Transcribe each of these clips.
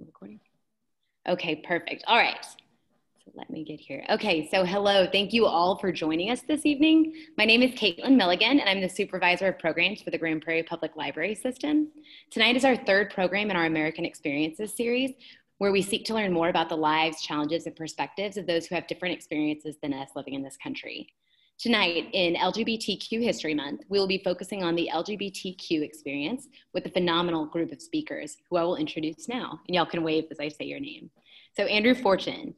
Recording. Okay, perfect. All right. So let me get here. Okay, so hello. Thank you all for joining us this evening. My name is Caitlin Milligan, and I'm the Supervisor of Programs for the Grand Prairie Public Library System. Tonight is our third program in our American Experiences series, where we seek to learn more about the lives, challenges, and perspectives of those who have different experiences than us living in this country. Tonight, in LGBTQ History Month, we will be focusing on the LGBTQ experience with a phenomenal group of speakers who I will introduce now. And y'all can wave as I say your name. So Andrew Fortune.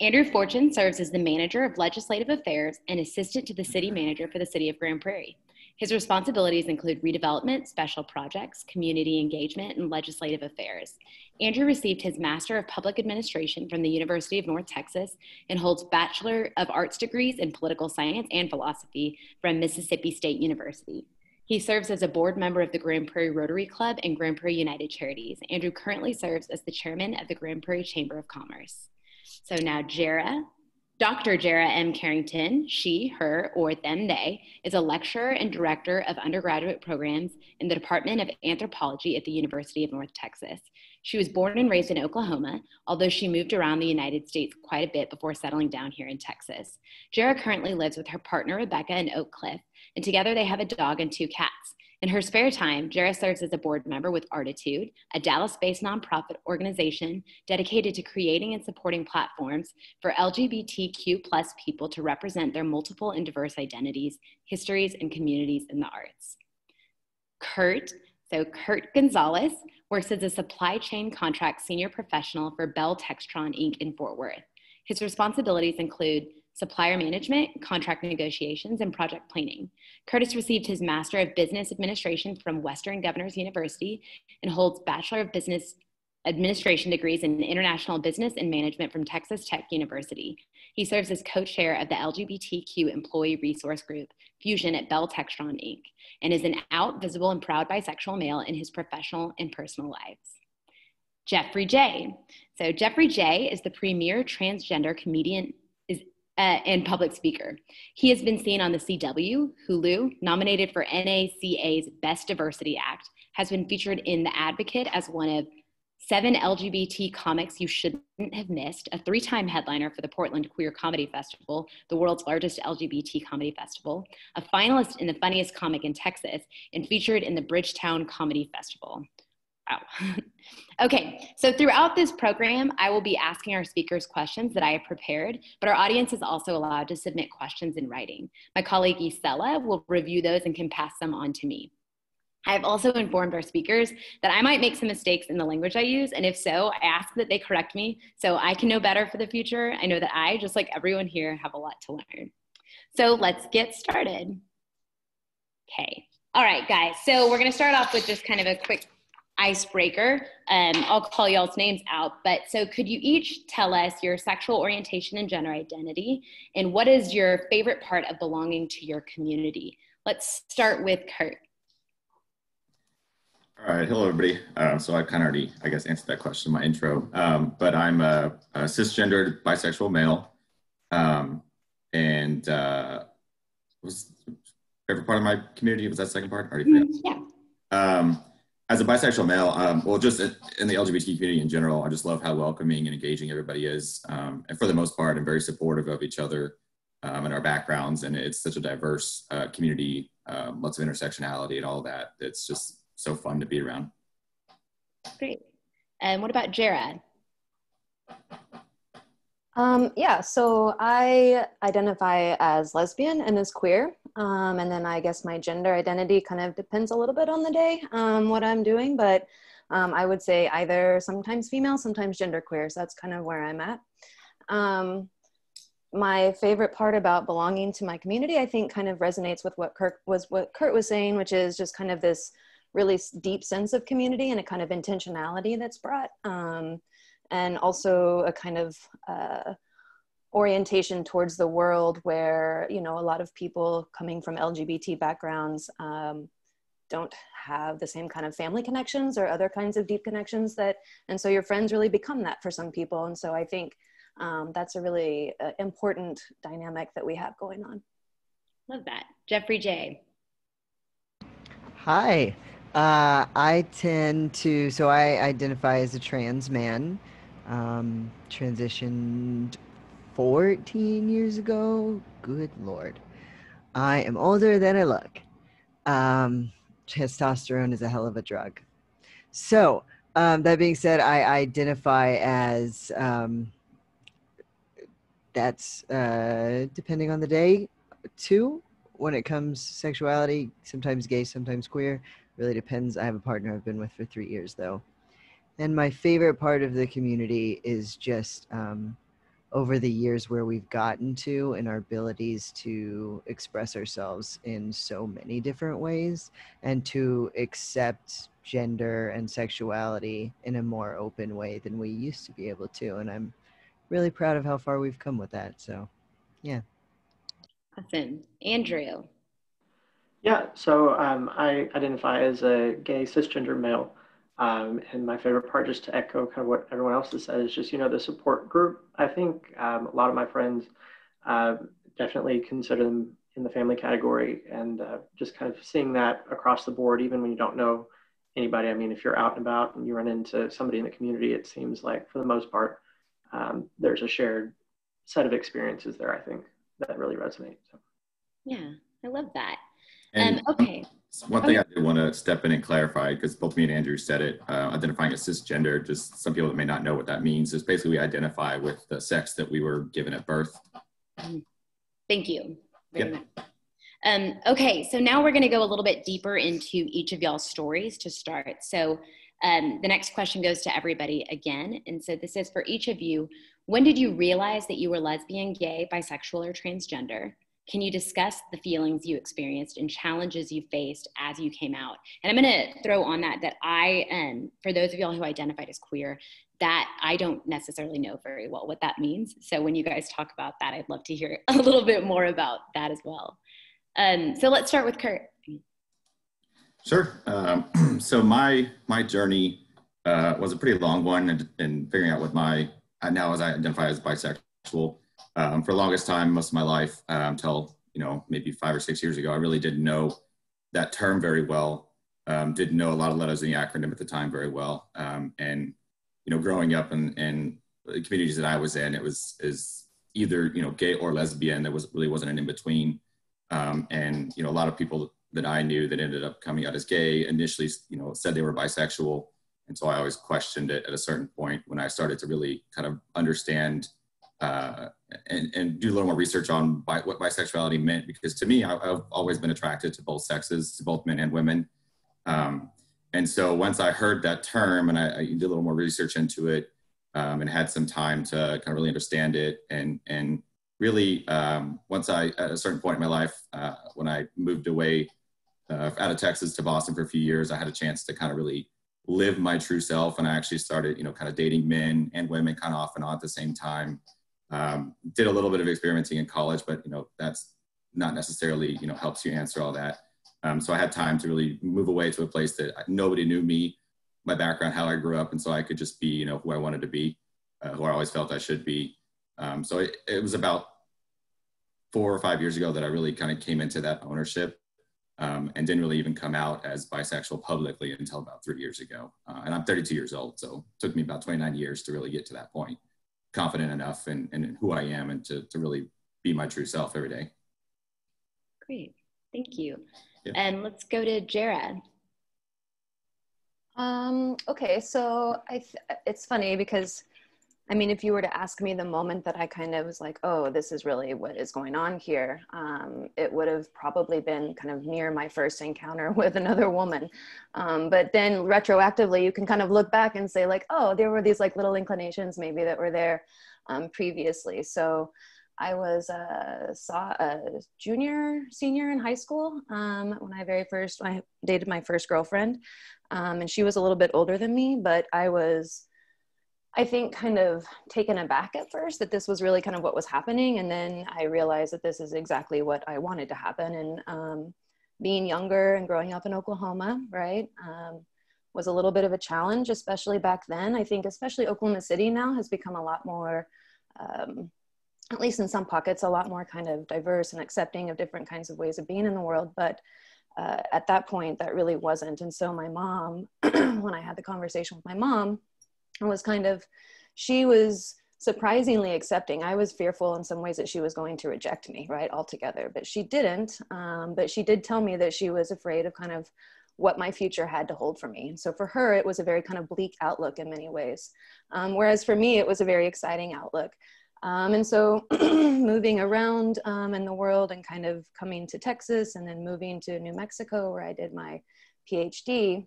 Andrew Fortune serves as the Manager of Legislative Affairs and Assistant to the City Manager for the City of Grand Prairie. His responsibilities include redevelopment, special projects, community engagement, and legislative affairs. Andrew received his Master of Public Administration from the University of North Texas and holds Bachelor of Arts degrees in Political Science and Philosophy from Mississippi State University. He serves as a board member of the Grand Prairie Rotary Club and Grand Prairie United Charities. Andrew currently serves as the chairman of the Grand Prairie Chamber of Commerce. So now Dr. Jara M. Carrington, she, her, or them, they, is a lecturer and director of undergraduate programs in the Department of Anthropology at the University of North Texas. She was born and raised in Oklahoma, although she moved around the United States quite a bit before settling down here in Texas. Jara currently lives with her partner, Rebecca, in Oak Cliff, and together they have a dog and 2 cats. In her spare time, Jara serves as a board member with Artitude, a Dallas-based nonprofit organization dedicated to creating and supporting platforms for LGBTQ+ people to represent their multiple and diverse identities, histories, and communities in the arts. Kurt Gonzales works as a supply chain contract senior professional for Bell Textron Inc. in Fort Worth. His responsibilities include supplier management, contract negotiations, and project planning. Curtis received his Master of Business Administration from Western Governors University and holds Bachelor of Business Administration degrees in International Business and Management from Texas Tech University. He serves as co-chair of the LGBTQ Employee Resource Group, Fusion at Bell Textron Inc., and is an out, visible, and proud bisexual male in his professional and personal lives. Jeffrey J. So Jeffrey J. is the premier transgender comedian and public speaker. He has been seen on the CW, Hulu, nominated for NACA's Best Diversity Act, has been featured in The Advocate as one of 7 LGBT comics you shouldn't have missed, a 3-time headliner for the Portland Queer Comedy Festival, the world's largest LGBT comedy festival, a finalist in the Funniest Comic in Texas, and featured in the Bridgetown Comedy Festival. Wow. Okay, so throughout this program, I will be asking our speakers questions that I have prepared, but our audience is also allowed to submit questions in writing. My colleague Isela will review those and can pass them on to me. I've also informed our speakers that I might make some mistakes in the language I use, and if so, I ask that they correct me so I can know better for the future. I know that I, just like everyone here, have a lot to learn. So let's get started. Okay, all right, guys, so we're gonna start off with just kind of a quick icebreaker. I'll call y'all's names out, but so could you each tell us your sexual orientation and gender identity, and what is your favorite part of belonging to your community? Let's start with Kurt. All right, hello everybody. So I kind of already, I guess, answered that question in my intro, but I'm a cisgendered bisexual male, and was favorite part of my community, was that second part? I already forgot. Yeah. As a bisexual male, well, just in the LGBT community in general, I just love how welcoming and engaging everybody is. And for the most part, I'm very supportive of each other and our backgrounds. And it's such a diverse community, lots of intersectionality and all that. It's just so fun to be around. Great. And what about Jara? Yeah, so I identify as lesbian and as queer. And then I guess my gender identity kind of depends a little bit on the day, what I'm doing, but I would say either sometimes female, sometimes genderqueer. So that's kind of where I'm at. My favorite part about belonging to my community, I think kind of resonates with what Kurt was saying, which is just kind of this really deep sense of community and a kind of intentionality that's brought. And also a kind of orientation towards the world where, you know, a lot of people coming from LGBT backgrounds don't have the same kind of family connections or other kinds of deep connections and so your friends really become that for some people. And so I think that's a really important dynamic that we have going on. Love that. Jeffrey J. Hi. I tend to, so I identify as a trans man. Transitioned 14 years ago. Good Lord. I am older than I look. Testosterone is a hell of a drug. So, that being said, I identify as, that's depending on the day, too. When it comes to sexuality, sometimes gay, sometimes queer. Really depends. I have a partner I've been with for 3 years, though. And my favorite part of the community is just over the years where we've gotten to and our abilities to express ourselves in so many different ways and to accept gender and sexuality in a more open way than we used to be able to. And I'm really proud of how far we've come with that. So, yeah. Awesome. Andrew. Yeah, so I identify as a gay cisgender male. And my favorite part, just to echo kind of what everyone else has said, is just, the support group. I think a lot of my friends uh, definitely consider them in the family category, and just kind of seeing that across the board, even when you don't know anybody. I mean, if you're out and about and you run into somebody in the community, it seems like for the most part, there's a shared set of experiences there, I think, that really resonate. So. Yeah, I love that. And okay. One thing I did want to step in and clarify, because both me and Andrew said it, identifying as cisgender, just some people that may not know what that means, is basically we identify with the sex that we were given at birth. Thank you very much. Okay, so now we're going to go a little bit deeper into each of y'all's stories to start. So the next question goes to everybody again. And so this is for each of you. When did you realize that you were lesbian, gay, bisexual, or transgender? Can you discuss the feelings you experienced and challenges you faced as you came out? And I'm going to throw on that for those of y'all who identified as queer, that I don't necessarily know very well what that means. So when you guys talk about that, I'd love to hear a little bit more about that as well. So let's start with Kurt. Sure. So my journey was a pretty long one in figuring out what now as I identify as bisexual. For the longest time, most of my life, until maybe 5 or 6 years ago, I really didn't know that term very well. Didn't know a lot of letters in the acronym at the time very well. And growing up in the communities that I was in, is either gay or lesbian. There really wasn't an in between. And a lot of people that I knew that ended up coming out as gay initially, said they were bisexual. And so I always questioned it at a certain point when I started to really kind of understand and do a little more research on what bisexuality meant, because to me, I've always been attracted to both sexes, to both men and women. And so once I heard that term and I did a little more research into it and had some time to kind of really understand it, and really once at a certain point in my life, when I moved away out of Texas to Boston for a few years, I had a chance to kind of really live my true self. And I actually started, kind of dating men and women kind of off and on at the same time. Did a little bit of experimenting in college, but that's not necessarily helps you answer all that. So I had time to really move away to a place that nobody knew me, my background, how I grew up, and so I could just be who I wanted to be, who I always felt I should be. So it was about 4 or 5 years ago that I really kind of came into that ownership, and didn't really even come out as bisexual publicly until about 3 years ago. And I'm 32 years old, so it took me about 29 years to really get to that point, confident enough in who I am and to really be my true self every day. Great, thank you. Yeah. And let's go to Jara. Okay, so it's funny because, I mean, if you were to ask me the moment that I kind of was like, oh, this is really what is going on here, it would have probably been kind of near my first encounter with another woman. But then retroactively, you can kind of look back and say like, oh, there were these like little inclinations maybe that were there previously. So I was a senior in high school when I dated my first girlfriend. And she was a little bit older than me, but I was, I think, kind of taken aback at first that this was really kind of what was happening. And then I realized that this is exactly what I wanted to happen. And being younger and growing up in Oklahoma, right, was a little bit of a challenge, especially back then. I think especially Oklahoma City now has become a lot more, at least in some pockets, a lot more kind of diverse and accepting of different kinds of ways of being in the world. But at that point, that really wasn't. And so my mom, when I had the conversation with my mom, she was surprisingly accepting. I was fearful in some ways that she was going to reject me, right, altogether, but she didn't. But she did tell me that she was afraid of kind of what my future had to hold for me. And so for her, it was a very kind of bleak outlook in many ways. Whereas for me, it was a very exciting outlook. And so moving around in the world and kind of coming to Texas and then moving to New Mexico, where I did my PhD,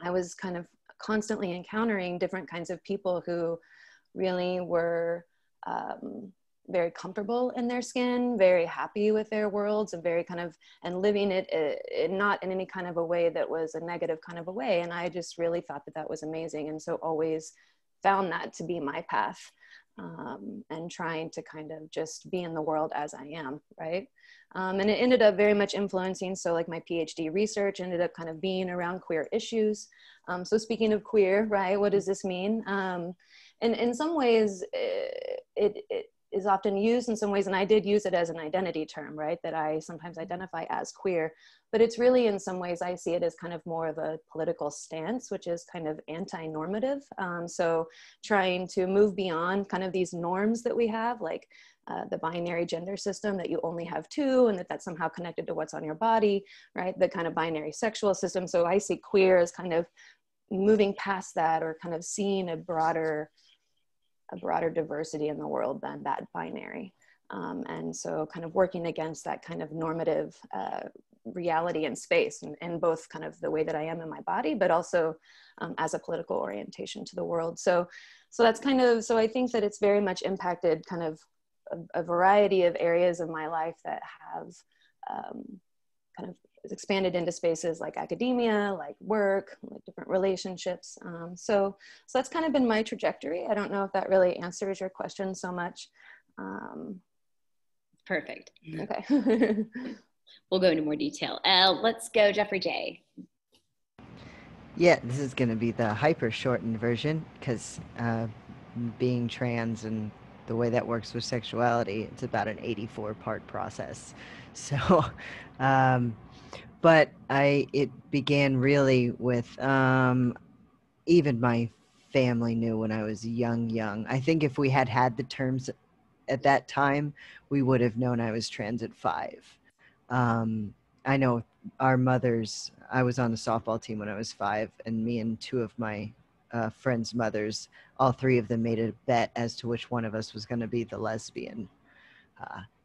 I was kind of constantly encountering different kinds of people who really were very comfortable in their skin, very happy with their worlds, and very kind of, and living it not in any kind of a way that was a negative kind of a way. And I just really thought that that was amazing. And so always found that to be my path, and trying to kind of just be in the world as I am, right? And it ended up very much influencing, so like my PhD research ended up kind of being around queer issues. So speaking of queer, right, what does this mean? And in some ways, it is often used in some ways, and I did use it as an identity term, right, that I sometimes identify as queer, but it's really, in some ways, I see it as kind of more of a political stance, which is kind of anti-normative. So trying to move beyond kind of these norms that we have, like the binary gender system, that you only have two, and that's somehow connected to what's on your body, right, the kind of binary sexual system. So I see queer as kind of moving past that, or kind of seeing a broader diversity in the world than that binary. And so kind of working against that kind of normative reality in space, and both kind of the way that I am in my body, but also as a political orientation to the world. So that's kind of, so I think that it's very much impacted kind of a variety of areas of my life that have kind of expanded into spaces like academia, like work, like different relationships. So that's kind of been my trajectory. I don't know if that really answers your question so much. Perfect. Okay. We'll go into more detail. Let's go, Jeffrey J. Yeah, this is going to be the hyper shortened version, because being trans and the way that works with sexuality, it's about an 84-part process. So, but it began really with, even my family knew when I was young. I think if we had the terms at that time, we would have known I was trans at 5. I know our mothers, I was on the softball team when I was 5, and me and 2 of my friends' mothers, all 3 of them made a bet as to which one of us was going to be the lesbian.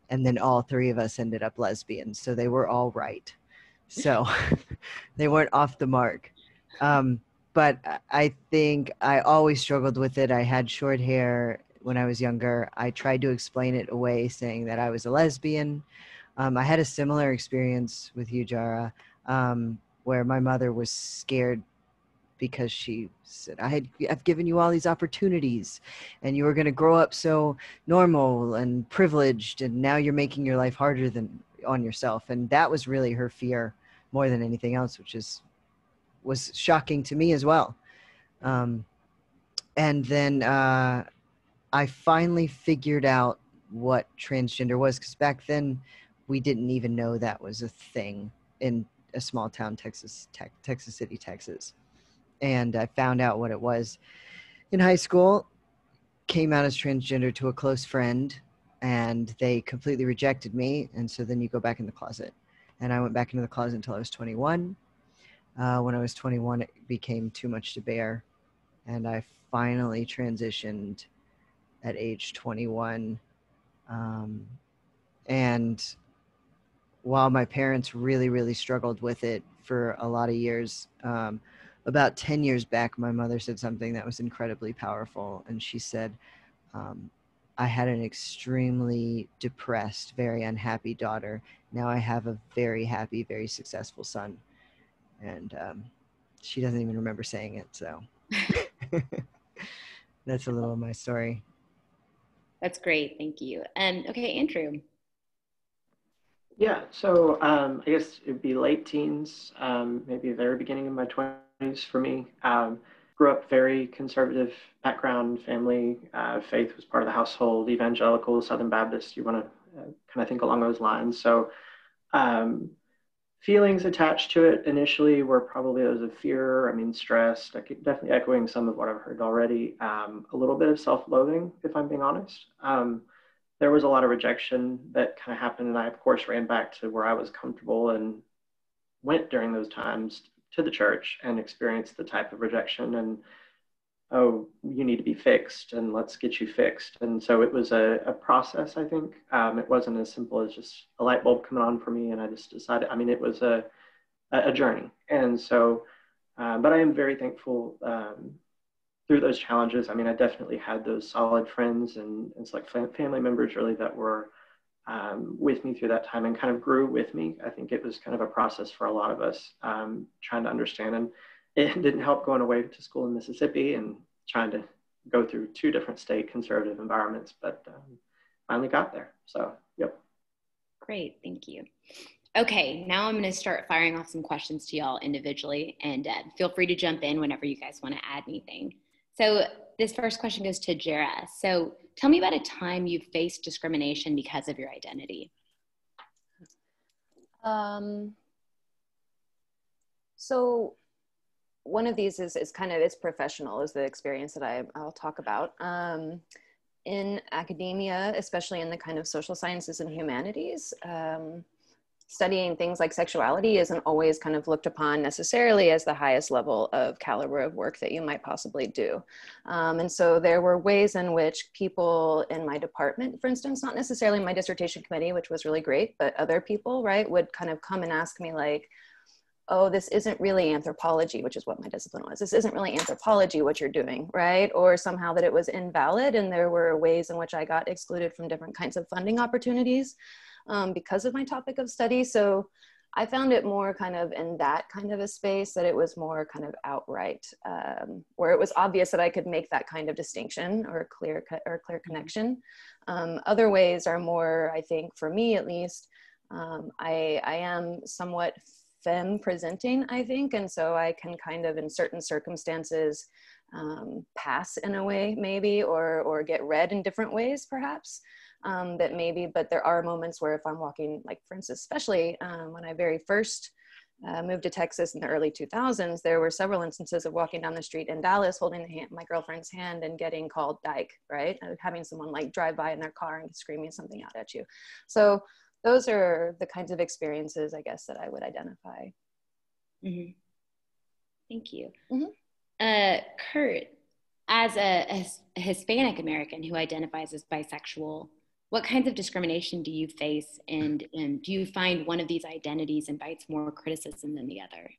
And then all 3 of us ended up lesbians, so they were all right. So they weren't off the mark. But I think I always struggled with it. I had short hair when I was younger. I tried to explain it away, saying that I was a lesbian. I had a similar experience with you, Jara, where my mother was scared because she said, I've given you all these opportunities, and you were going to grow up so normal and privileged, and now you're making your life harder on yourself. And that was really her fear more than anything else, which was shocking to me as well. And then I finally figured out what transgender was, because back then we didn't even know that was a thing in a small town, Texas City, Texas. And I found out what it was in high school, came out as transgender to a close friend, and they completely rejected me. And so then you go back in the closet. And I went back into the closet until I was 21. When I was 21, it became too much to bear. And I finally transitioned at age 21. And while my parents really, really struggled with it for a lot of years, about 10 years back, my mother said something that was incredibly powerful. And she said, I had an extremely depressed, very unhappy daughter. Now I have a very happy, very successful son. And she doesn't even remember saying it. So that's a little of my story. That's great. Thank you. Okay, Andrew. Yeah, so I guess it'd be late teens, maybe the very beginning of my 20s for me. Grew up very conservative background, family, faith was part of the household, evangelical, Southern Baptist, you want to kind of think along those lines. So feelings attached to it initially were probably those of fear, I mean, stress, definitely echoing some of what I've heard already, a little bit of self-loathing, if I'm being honest. There was a lot of rejection that kind of happened, and I, of course, ran back to where I was comfortable and went during those times to the church and experienced the type of rejection and, oh, you need to be fixed and let's get you fixed. And so it was a process, I think. It wasn't as simple as just a light bulb coming on for me and I just decided, I mean, it was a journey. And so, but I am very thankful through those challenges. I mean, I definitely had those solid friends and it's like family members really that were with me through that time and kind of grew with me. I think it was kind of a process for a lot of us trying to understand. And it didn't help going away to school in Mississippi and trying to go through 2 different state conservative environments, but finally got there. So, yep. Great, thank you. Okay, now I'm going to start firing off some questions to y'all individually, and feel free to jump in whenever you guys want to add anything. So this first question goes to Jara. So tell me about a time you faced discrimination because of your identity. So one of these is kind of, it's professional, is the experience that I'll talk about. In academia, especially in the kind of social sciences and humanities, studying things like sexuality isn't always kind of looked upon necessarily as the highest level of caliber of work that you might possibly do. And so there were ways in which people in my department, for instance, not necessarily my dissertation committee, which was really great, but other people, right, would kind of come and ask me like, oh, this isn't really anthropology, which is what my discipline was. This isn't really anthropology, what you're doing, right? Or somehow that it was invalid. And there were ways in which I got excluded from different kinds of funding opportunities because of my topic of study. So I found it more kind of in that kind of a space that it was more kind of outright, where it was obvious that I could make that kind of distinction or clear connection. Other ways are more, I think, for me at least, I am somewhat femme presenting, I think. And so I can kind of, in certain circumstances, pass in a way maybe, or get read in different ways perhaps, that maybe, but there are moments where if I'm walking, like for instance, especially when I very first moved to Texas in the early 2000s, there were several instances of walking down the street in Dallas, holding my girlfriend's hand and getting called dyke, right? Having someone like drive by in their car and screaming something out at you. So those are the kinds of experiences, I guess, that I would identify. Mm-hmm. Thank you. Mm-hmm. Kurt, as a Hispanic American who identifies as bisexual, what kinds of discrimination do you face, and do you find one of these identities invites more criticism than the other?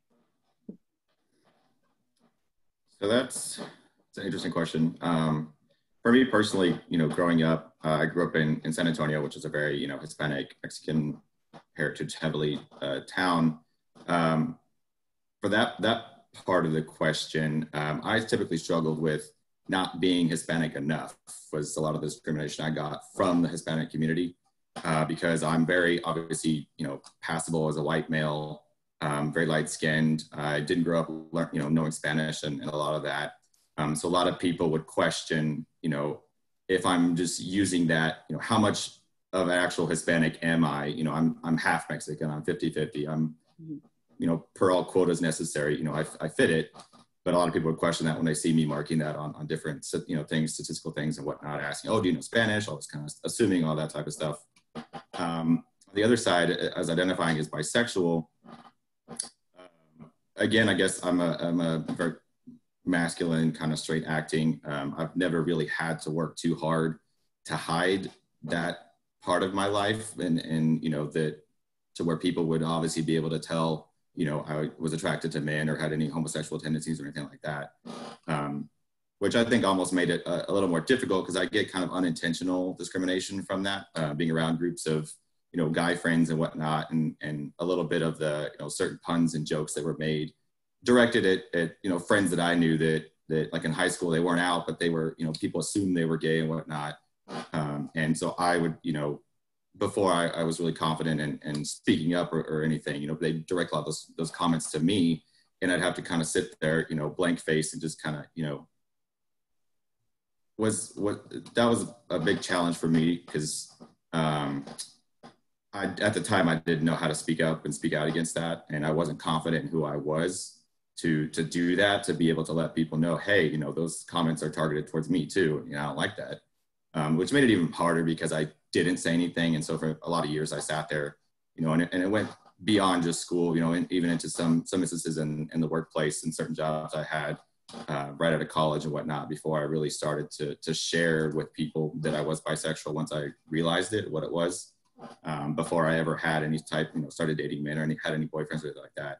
So that's an interesting question. For me personally, growing up, I grew up in San Antonio, which is a very, Hispanic, Mexican heritage heavily town. For that part of the question, I typically struggled with not being Hispanic enough. Was a lot of the discrimination I got from the Hispanic community because I'm very obviously, passable as a white male, very light skinned. I didn't grow up, knowing Spanish and a lot of that. So a lot of people would question, if I'm just using that, how much of an actual Hispanic am I? I'm half Mexican, I'm 50-50. I'm, per all quotas necessary, I fit it. But a lot of people would question that when they see me marking that on different, things, statistical things and whatnot, asking, oh, do you know Spanish? All this kind of assuming all that type of stuff. On the other side, as identifying as bisexual, again, I guess I'm a very masculine kind of straight acting. I've never really had to work too hard to hide that part of my life and that to where people would obviously be able to tell, I was attracted to men or had any homosexual tendencies or anything like that. Which I think almost made it a little more difficult because I get kind of unintentional discrimination from that, being around groups of, guy friends and whatnot, and a little bit of the, certain puns and jokes that were made directed at friends that I knew that like in high school, they weren't out, but they were, people assumed they were gay and whatnot. And so I would, before I was really confident in speaking up or anything, they direct a lot of those comments to me, and I'd have to kind of sit there, blank face and just kind of, that was a big challenge for me because at the time, I didn't know how to speak up and speak out against that. And I wasn't confident in who I was to do that, to be able to let people know, hey, you know, those comments are targeted towards me too. You know, I don't like that. Which made it even harder because I didn't say anything. And so for a lot of years I sat there, you know, and it went beyond just school, you know, and even into some instances in the workplace and certain jobs I had right out of college and whatnot, before I really started to share with people that I was bisexual once I realized what it was. Before I ever had any type, you know, started dating men or had any boyfriends or anything like that,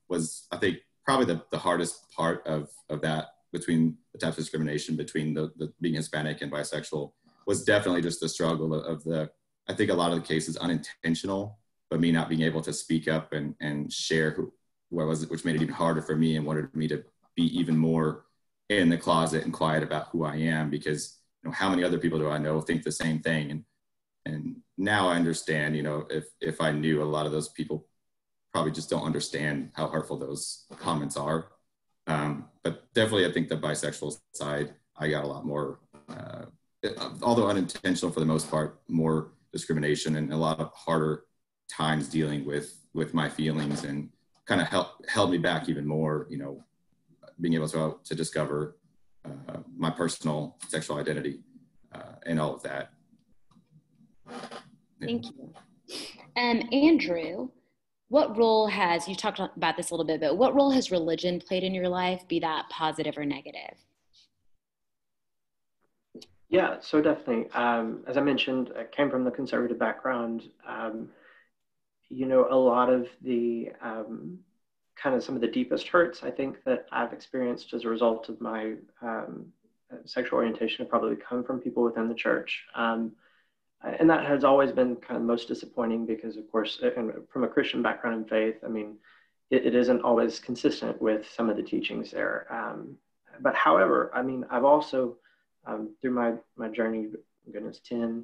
was, I think, probably the hardest part of that, between the types of discrimination between the being Hispanic and bisexual, was definitely just the struggle of I think a lot of the cases unintentional, but me not being able to speak up and share who I was, which made it even harder for me and wanted me to be even more in the closet and quiet about who I am, because, you know, how many other people do I know think the same thing? And now I understand, you know, if I knew, a lot of those people probably just don't understand how hurtful those comments are. But definitely, I think the bisexual side, I got a lot more, although unintentional for the most part, more discrimination and a lot of harder times dealing with my feelings, and kind of held me back even more, you know, being able to discover my personal sexual identity and all of that. Thank you. Andrew, what role you talked about this a little bit, but what role has religion played in your life, be that positive or negative? Yeah, so definitely. As I mentioned, I came from the conservative background. You know, a lot of the kind of some of the deepest hurts, I think, that I've experienced as a result of my sexual orientation have probably come from people within the church. And that has always been kind of most disappointing because, of course, and from a Christian background and faith, I mean, it isn't always consistent with some of the teachings there. But however, I mean, I've also, through my journey, goodness, 10,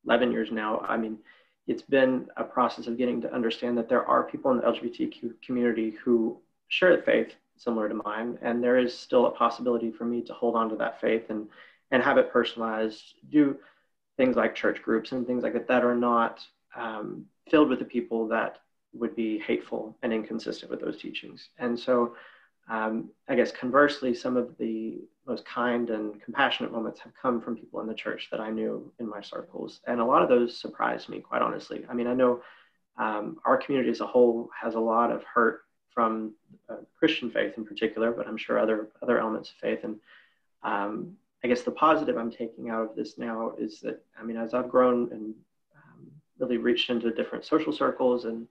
11 years now, I mean, it's been a process of getting to understand that there are people in the LGBTQ community who share the faith similar to mine, and there is still a possibility for me to hold on to that faith and have it personalized, do things like church groups and things like that are not filled with the people that would be hateful and inconsistent with those teachings. And so I guess conversely, some of the most kind and compassionate moments have come from people in the church that I knew in my circles. And a lot of those surprised me, quite honestly. I mean, I know our community as a whole has a lot of hurt from Christian faith in particular, but I'm sure other elements of faith. And I guess the positive I'm taking out of this now is that, I mean, as I've grown and really reached into different social circles and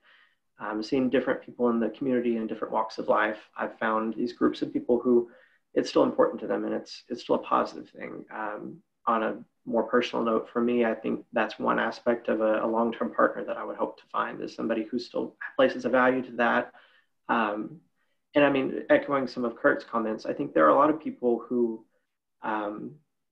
seeing different people in the community in different walks of life, I've found these groups of people who it's still important to them, and it's still a positive thing. On a more personal note, for me, I think that's one aspect of a long-term partner that I would hope to find, is somebody who still places a value to that. And I mean, echoing some of Kurt's comments, I think there are a lot of people who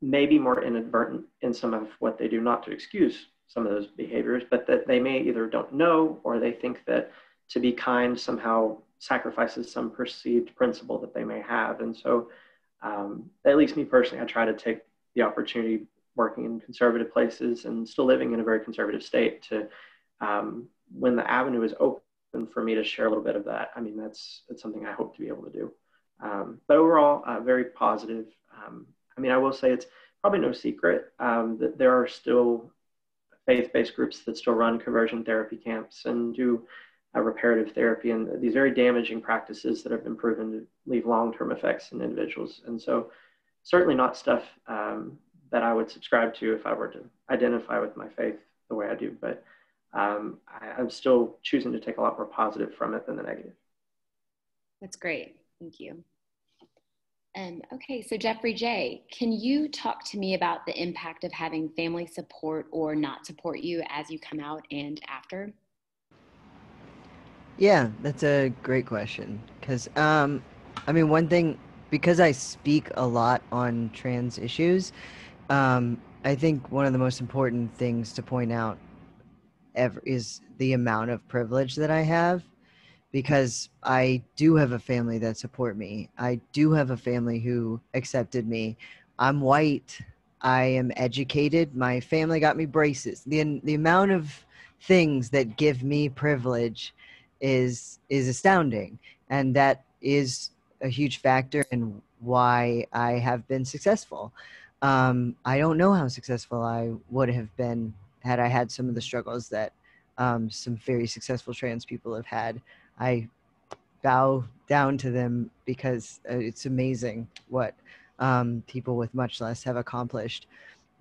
may be more inadvertent in some of what they do, not to excuse some of those behaviors, but that they may either don't know, or they think that to be kind somehow sacrifices some perceived principle that they may have. And so at least me personally, I try to take the opportunity, working in conservative places and still living in a very conservative state, to when the avenue is open for me to share a little bit of that, I mean, that's something I hope to be able to do. But overall, very positive. I mean, I will say it's probably no secret that there are still faith-based groups that still run conversion therapy camps and do reparative therapy, and these very damaging practices that have been proven to leave long-term effects in individuals. And so certainly not stuff that I would subscribe to if I were to identify with my faith the way I do, but I'm still choosing to take a lot more positive from it than the negative. That's great. Thank you. Okay, so Jeffrey J., can you talk to me about the impact of having family support or not support you as you come out and after? Yeah, that's a great question. Because, I mean, one thing, because I speak a lot on trans issues, I think one of the most important things to point out ever is the amount of privilege that I have, because I do have a family that support me. I do have a family who accepted me. I'm white. I am educated. My family got me braces. The amount of things that give me privilege is astounding. And that is a huge factor in why I have been successful. I don't know how successful I would have been had I had some of the struggles that some very successful trans people have had. I bow down to them because it's amazing what people with much less have accomplished.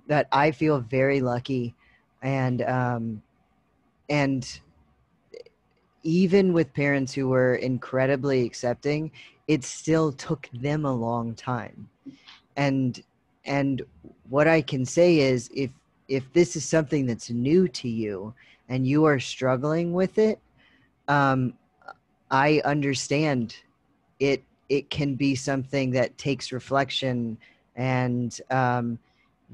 That I feel very lucky, and even with parents who were incredibly accepting, it still took them a long time. And what I can say is, if this is something that's new to you and you are struggling with it, I understand it. It can be something that takes reflection and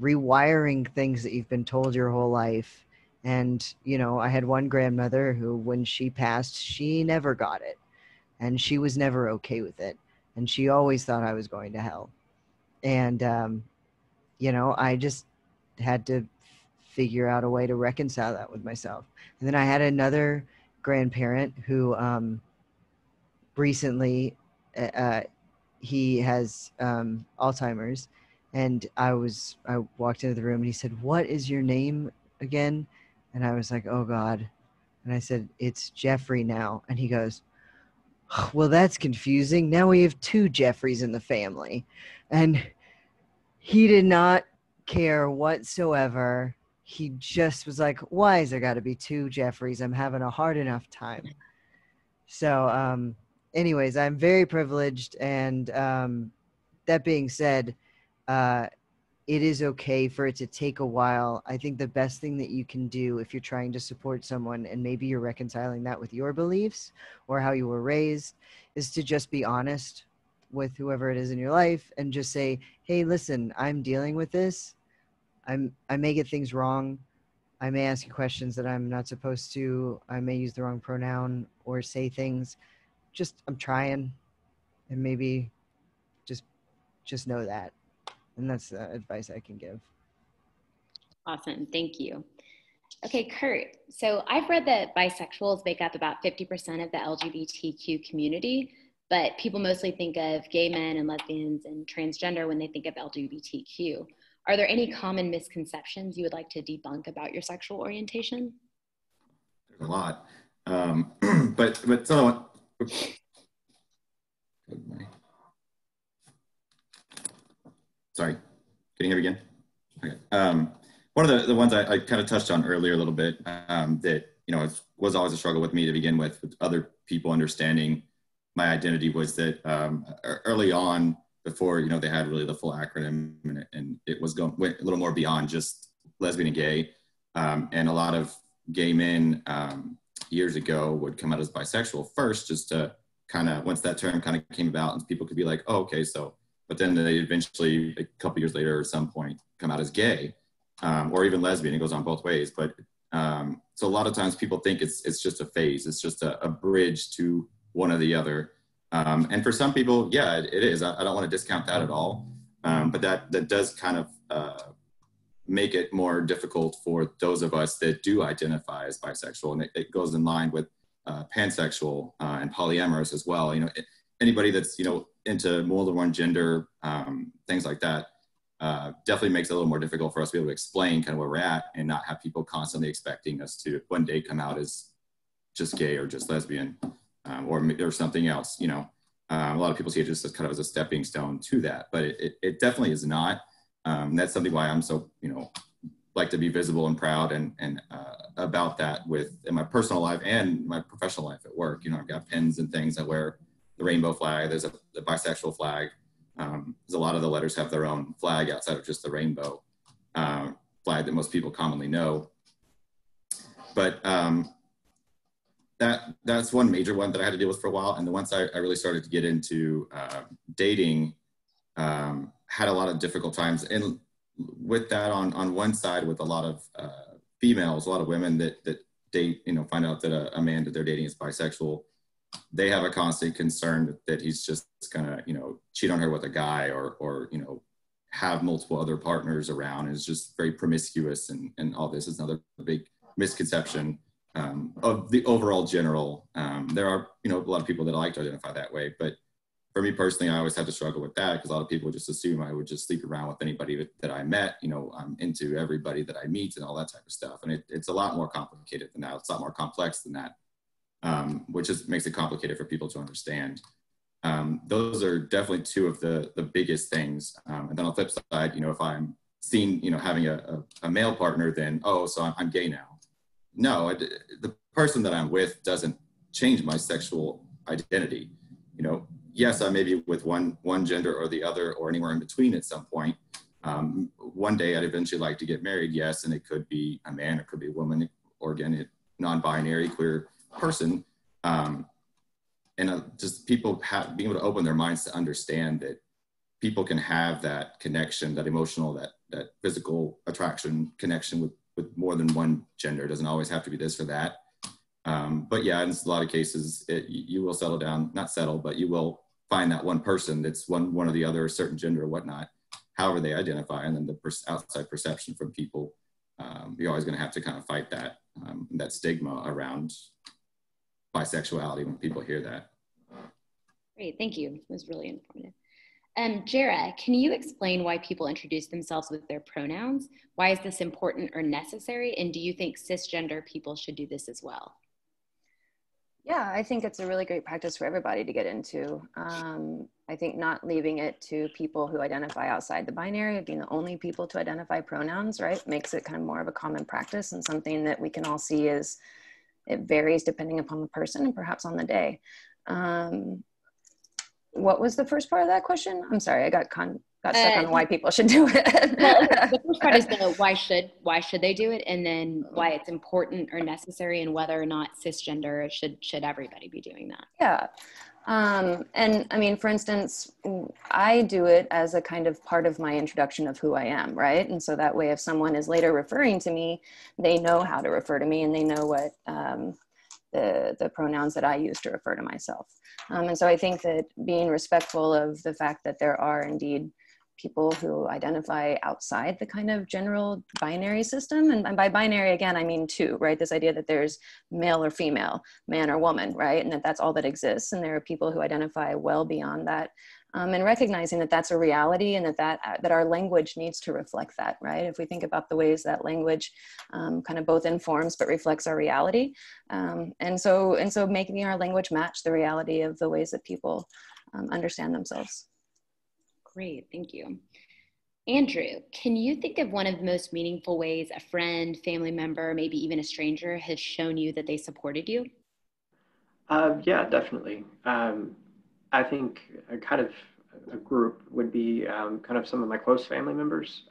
rewiring things that you've been told your whole life. And, you know, I had one grandmother who, when she passed, she never got it. And she was never okay with it. And she always thought I was going to hell. And, you know, I just had to figure out a way to reconcile that with myself. And then I had another grandparent who recently, he has Alzheimer's. And I walked into the room and he said, "What is your name again?" And I was like, "Oh God." And I said, "It's Jeffrey now." And he goes, "Well, that's confusing. Now we have two Jeffreys in the family." And he did not care whatsoever. He just was like, "Why has there got to be two Jeffreys? I'm having a hard enough time." So, anyways, I'm very privileged. And that being said, it is okay for it to take a while. I think the best thing that you can do if you're trying to support someone and maybe you're reconciling that with your beliefs or how you were raised is to just be honest with whoever it is in your life and just say, "Hey, listen, I'm dealing with this. I may get things wrong. I may ask you questions that I'm not supposed to. I may use the wrong pronoun or say things. Just, I'm trying." And maybe just know that. And that's the advice I can give. Awesome. Thank you. Okay, Kurt. So I've read that bisexuals make up about 50% of the LGBTQ community, but people mostly think of gay men and lesbians and transgender when they think of LGBTQ. Are there any common misconceptions you would like to debunk about your sexual orientation? There's a lot. But some of what, sorry, can you hear me again? Okay. One of the ones I kind of touched on earlier a little bit, that, you know, was always a struggle with me to begin with other people understanding my identity, was that early on, before, you know, they had really the full acronym, and it went a little more beyond just lesbian and gay. And a lot of gay men years ago would come out as bisexual first, just to kind of, once that term kind of came about, and people could be like, "Oh, okay, so," but then they eventually, a couple years later or some point, come out as gay, or even lesbian. It goes on both ways. But so a lot of times people think it's just a phase. It's just a bridge to one or the other. And for some people, yeah, it is. I don't want to discount that at all. But that does kind of make it more difficult for those of us that do identify as bisexual. And it goes in line with pansexual and polyamorous as well. You know, anybody that's, you know, into more than one gender, things like that, definitely makes it a little more difficult for us to be able to explain kind of where we're at and not have people constantly expecting us to one day come out as just gay or just lesbian, or something else. You know, a lot of people see it just as kind of as a stepping stone to that, but it definitely is not. That's something why I'm so, you know, like to be visible and proud and about that in my personal life and my professional life at work. You know, I've got pins and things. I wear the rainbow flag. There's the bisexual flag. There's a lot of the letters have their own flag outside of just the rainbow flag that most people commonly know. But that's one major one that I had to deal with for a while. And the once I really started to get into dating, had a lot of difficult times. And with that, on one side, with a lot of females, a lot of women that date, you know, find out that a man that they're dating is bisexual, they have a constant concern that he's just gonna, you know, cheat on her with a guy, or you know, have multiple other partners around, and is just very promiscuous, and all this is another big misconception. of the overall general. There are, a lot of people that like to identify that way, but for me personally, I always have to struggle with that because a lot of people just assume I would just sleep around with anybody that I met. I'm into everybody that I meet and all that type of stuff. And it's a lot more complicated than that. It's a lot more complex than that, which makes it complicated for people to understand. Those are definitely two of the biggest things. And then on the flip side, if I'm seen, having a male partner, then, so I'm gay now. No, the person that I'm with doesn't change my sexual identity. Yes, I may be with one gender or the other or anywhere in between at some point. One day I'd eventually like to get married, yes, and it could be a man, it could be a woman, or again, a non-binary queer person. Just people being able to open their minds to understand that people can have that connection, that emotional, that physical attraction connection with more than one gender. It doesn't always have to be this or that. But yeah, in a lot of cases, you will settle down, not settle, but you will find that one person that's one or the other, a certain gender or whatnot, however they identify. And then the outside perception from people, you're always going to have to kind of fight that stigma around bisexuality when people hear that. Great, thank you. It was really informative. Jara, can you explain why people introduce themselves with their pronouns? Why is this important or necessary? And do you think cisgender people should do this as well? Yeah, I think it's a really great practice for everybody to get into. I think not leaving it to people who identify outside the binary, being the only people to identify pronouns, right, makes it kind of more of a common practice and something that we can all see is it varies depending upon the person and perhaps on the day. What was the first part of that question? I'm sorry, I got stuck on why people should do it. Well, the first part is the why should they do it, and then why it's important or necessary, and whether or not cisgender should everybody be doing that. Yeah, and I mean, for instance, I do it as a kind of part of my introduction of who I am, right? And so that way, if someone is later referring to me, they know how to refer to me, and they know what the pronouns that I use to refer to myself. And so I think that being respectful of the fact that there are indeed people who identify outside the kind of general binary system. And by binary, again, I mean two, right? This idea that there's male or female, man or woman, right? And that's all that exists. And there are people who identify well beyond that. And recognizing that that's a reality and that our language needs to reflect that, right? If we think about the ways that language kind of both informs but reflects our reality. And so making our language match the reality of the ways that people understand themselves. Great, thank you. Andrew, can you think of one of the most meaningful ways a friend, family member, maybe even a stranger has shown you that they supported you? Yeah, definitely. I think a group would be kind of some of my close family members,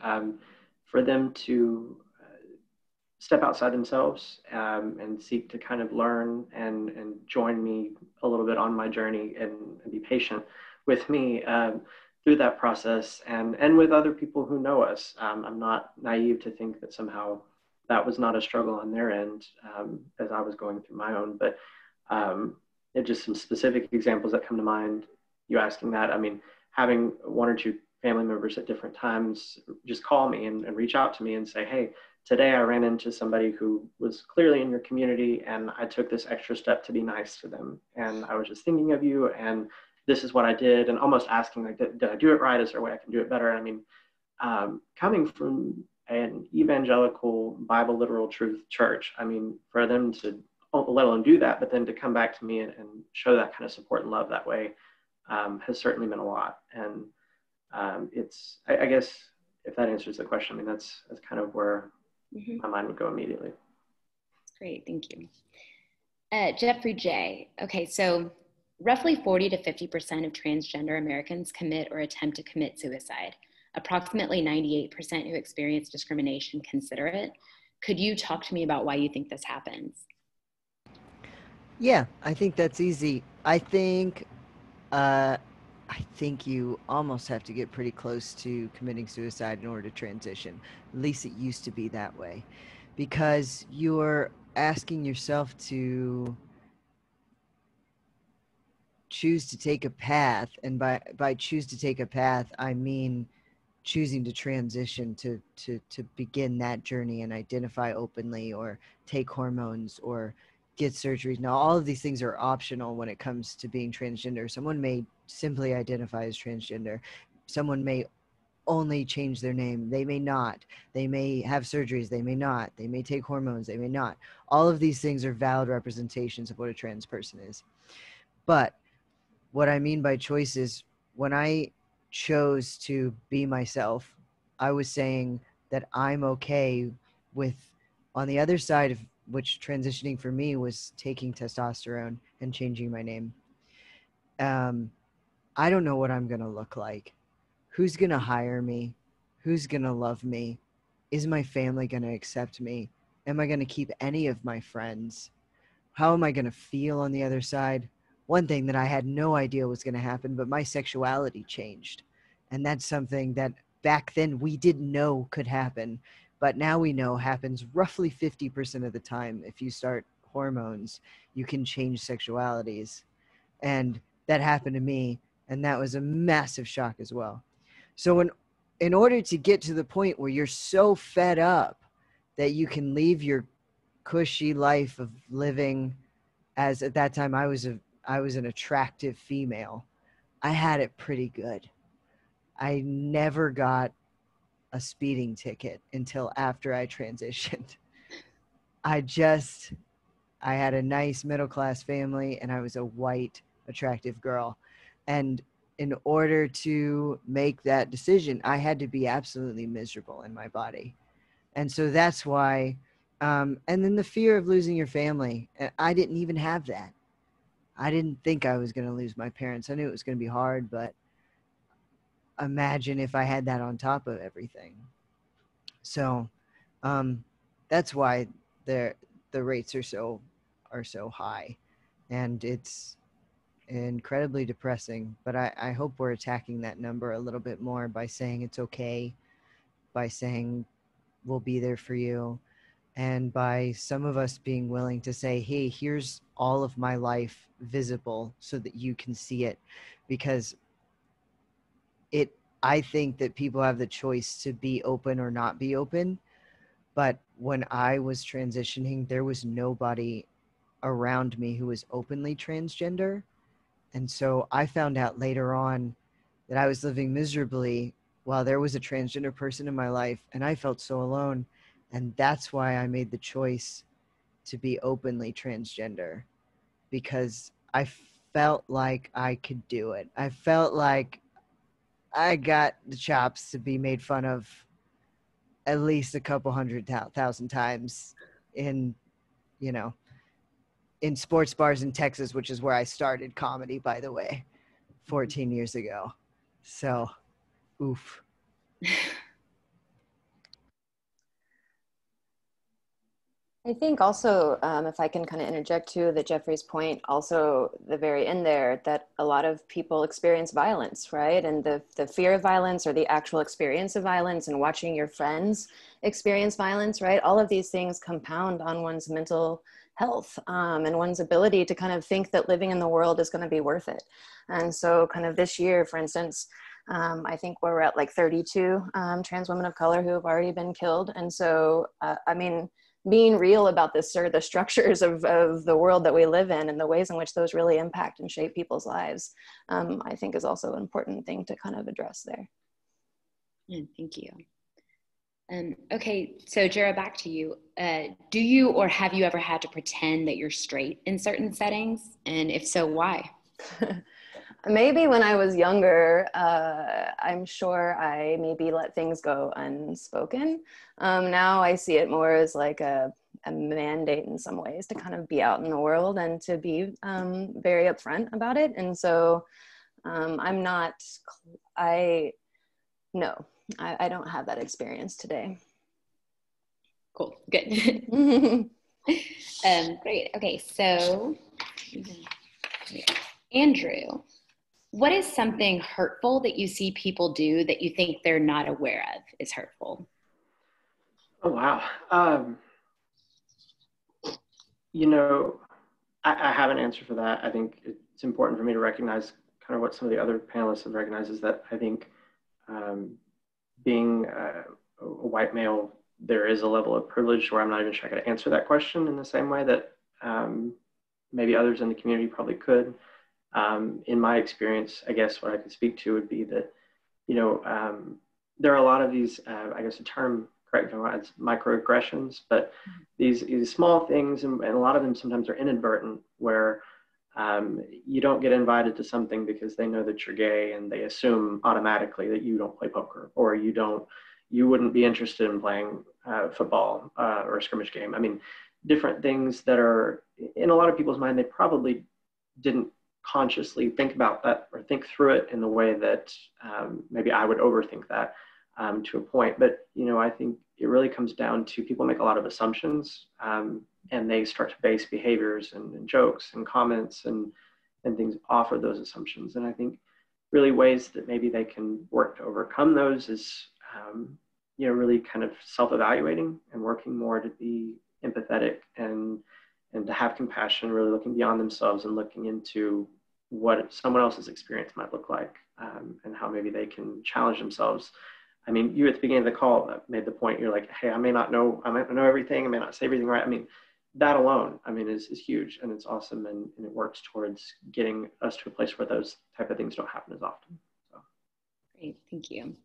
for them to step outside themselves and seek to kind of learn and join me a little bit on my journey and be patient with me through that process and with other people who know us. I'm not naive to think that somehow that was not a struggle on their end as I was going through my own, but just some specific examples that come to mind, you asking that. I mean, having one or two family members at different times just call me and reach out to me and say, hey, today I ran into somebody who was clearly in your community and I took this extra step to be nice to them. And I was just thinking of you and this is what I did, and almost asking, like, did I do it right? Is there a way I can do it better? I mean, coming from an evangelical Bible literal truth church, I mean, for them to let alone do that, but then to come back to me and show that kind of support and love that way has certainly meant a lot. And I guess if that answers the question, I mean, that's kind of where my mind would go immediately. Great, thank you. Jeffrey J. Okay, so roughly 40 to 50% of transgender Americans commit or attempt to commit suicide. Approximately 98% who experience discrimination consider it. Could you talk to me about why you think this happens? Yeah, I think that's easy. I think you almost have to get pretty close to committing suicide in order to transition. At least it used to be that way, because you're asking yourself to choose to take a path, and by choose to take a path, I mean choosing to transition to begin that journey and identify openly or take hormones or get surgeries. Now, all of these things are optional when it comes to being transgender. Someone may simply identify as transgender. Someone may only change their name. They may not. They may have surgeries. They may not. They may take hormones. They may not. All of these things are valid representations of what a trans person is. But what I mean by choice is when I chose to be myself, I was saying that I'm okay with, on the other side of which transitioning for me was taking testosterone and changing my name. I don't know what I'm going to look like. Who's going to hire me? Who's going to love me? Is my family going to accept me? Am I going to keep any of my friends? How am I going to feel on the other side? One thing that I had no idea was going to happen, but my sexuality changed. And that's something that back then we didn't know could happen, but now we know happens roughly 50% of the time. If you start hormones, you can change sexualities. And that happened to me, and that was a massive shock as well. So in order to get to the point where you're so fed up that you can leave your cushy life of living as, at that time, I was an attractive female. I had it pretty good. I never got a speeding ticket until after I transitioned. I had a nice middle-class family, and I was a white, attractive girl. And in order to make that decision, I had to be absolutely miserable in my body. And so that's why, and then the fear of losing your family, I didn't even have that. I didn't think I was going to lose my parents. I knew it was going to be hard, but imagine if I had that on top of everything. So that's why the rates are so high, and it's incredibly depressing. But I hope we're attacking that number a little bit more by saying it's okay, by saying we'll be there for you, and by some of us being willing to say, hey, here's all of my life visible so that you can see it. Because I think that people have the choice to be open or not be open. But when I was transitioning, there was nobody around me who was openly transgender. And so I found out later on that I was living miserably while there was a transgender person in my life, and I felt so alone. And that's why I made the choice to be openly transgender, because I felt like I could do it. I felt like I got the chops to be made fun of at least a couple 100,000 times in sports bars in Texas, which is where I started comedy, by the way, 14 years ago. So, oof. I think also, if I can kind of interject too, that Jeffrey's point, also the very end there, that a lot of people experience violence, right? And the fear of violence or the actual experience of violence and watching your friends experience violence, right? All of these things compound on one's mental health and one's ability to kind of think that living in the world is going to be worth it. And so kind of this year, for instance, I think we're at like 32 trans women of color who have already been killed. And so, I mean, being real about this, or the structures of the world that we live in and the ways in which those really impact and shape people's lives, I think is also an important thing to kind of address there. Yeah, thank you. Okay, so Jara, back to you. Do you or have you ever had to pretend that you're straight in certain settings? And if so, why? Maybe when I was younger, I'm sure I maybe let things go unspoken. Now I see it more as like a mandate in some ways to kind of be out in the world and to be very upfront about it. And so I don't have that experience today. Cool, good. Great, okay, so Andrew, what is something hurtful that you see people do that you think they're not aware of is hurtful? Oh, wow. I have an answer for that. I think it's important for me to recognize kind of what some of the other panelists have recognized, is that I think being a white male, there is a level of privilege where I'm not even sure I could answer that question in the same way that maybe others in the community probably could. In my experience, I guess what I could speak to would be that, there are a lot of these, I guess the term, correct me if I'm wrong, it's microaggressions, but these small things, and a lot of them sometimes are inadvertent, where you don't get invited to something because they know that you're gay and they assume automatically that you don't play poker, or you wouldn't be interested in playing football or a scrimmage game. I mean, different things that are in a lot of people's mind, they probably didn't consciously think about that or think through it in the way that maybe I would overthink that to a point. But, I think it really comes down to people make a lot of assumptions and they start to base behaviors and jokes and comments and things off of those assumptions. And I think really ways that maybe they can work to overcome those is, really kind of self-evaluating and working more to be empathetic and to have compassion, really looking beyond themselves and looking into what someone else's experience might look like and how maybe they can challenge themselves. I mean, you at the beginning of the call made the point, you're like, hey, I might not know everything, I may not say everything right. I mean, that alone, is huge, and it's awesome, and it works towards getting us to a place where those type of things don't happen as often. So. Great, thank you.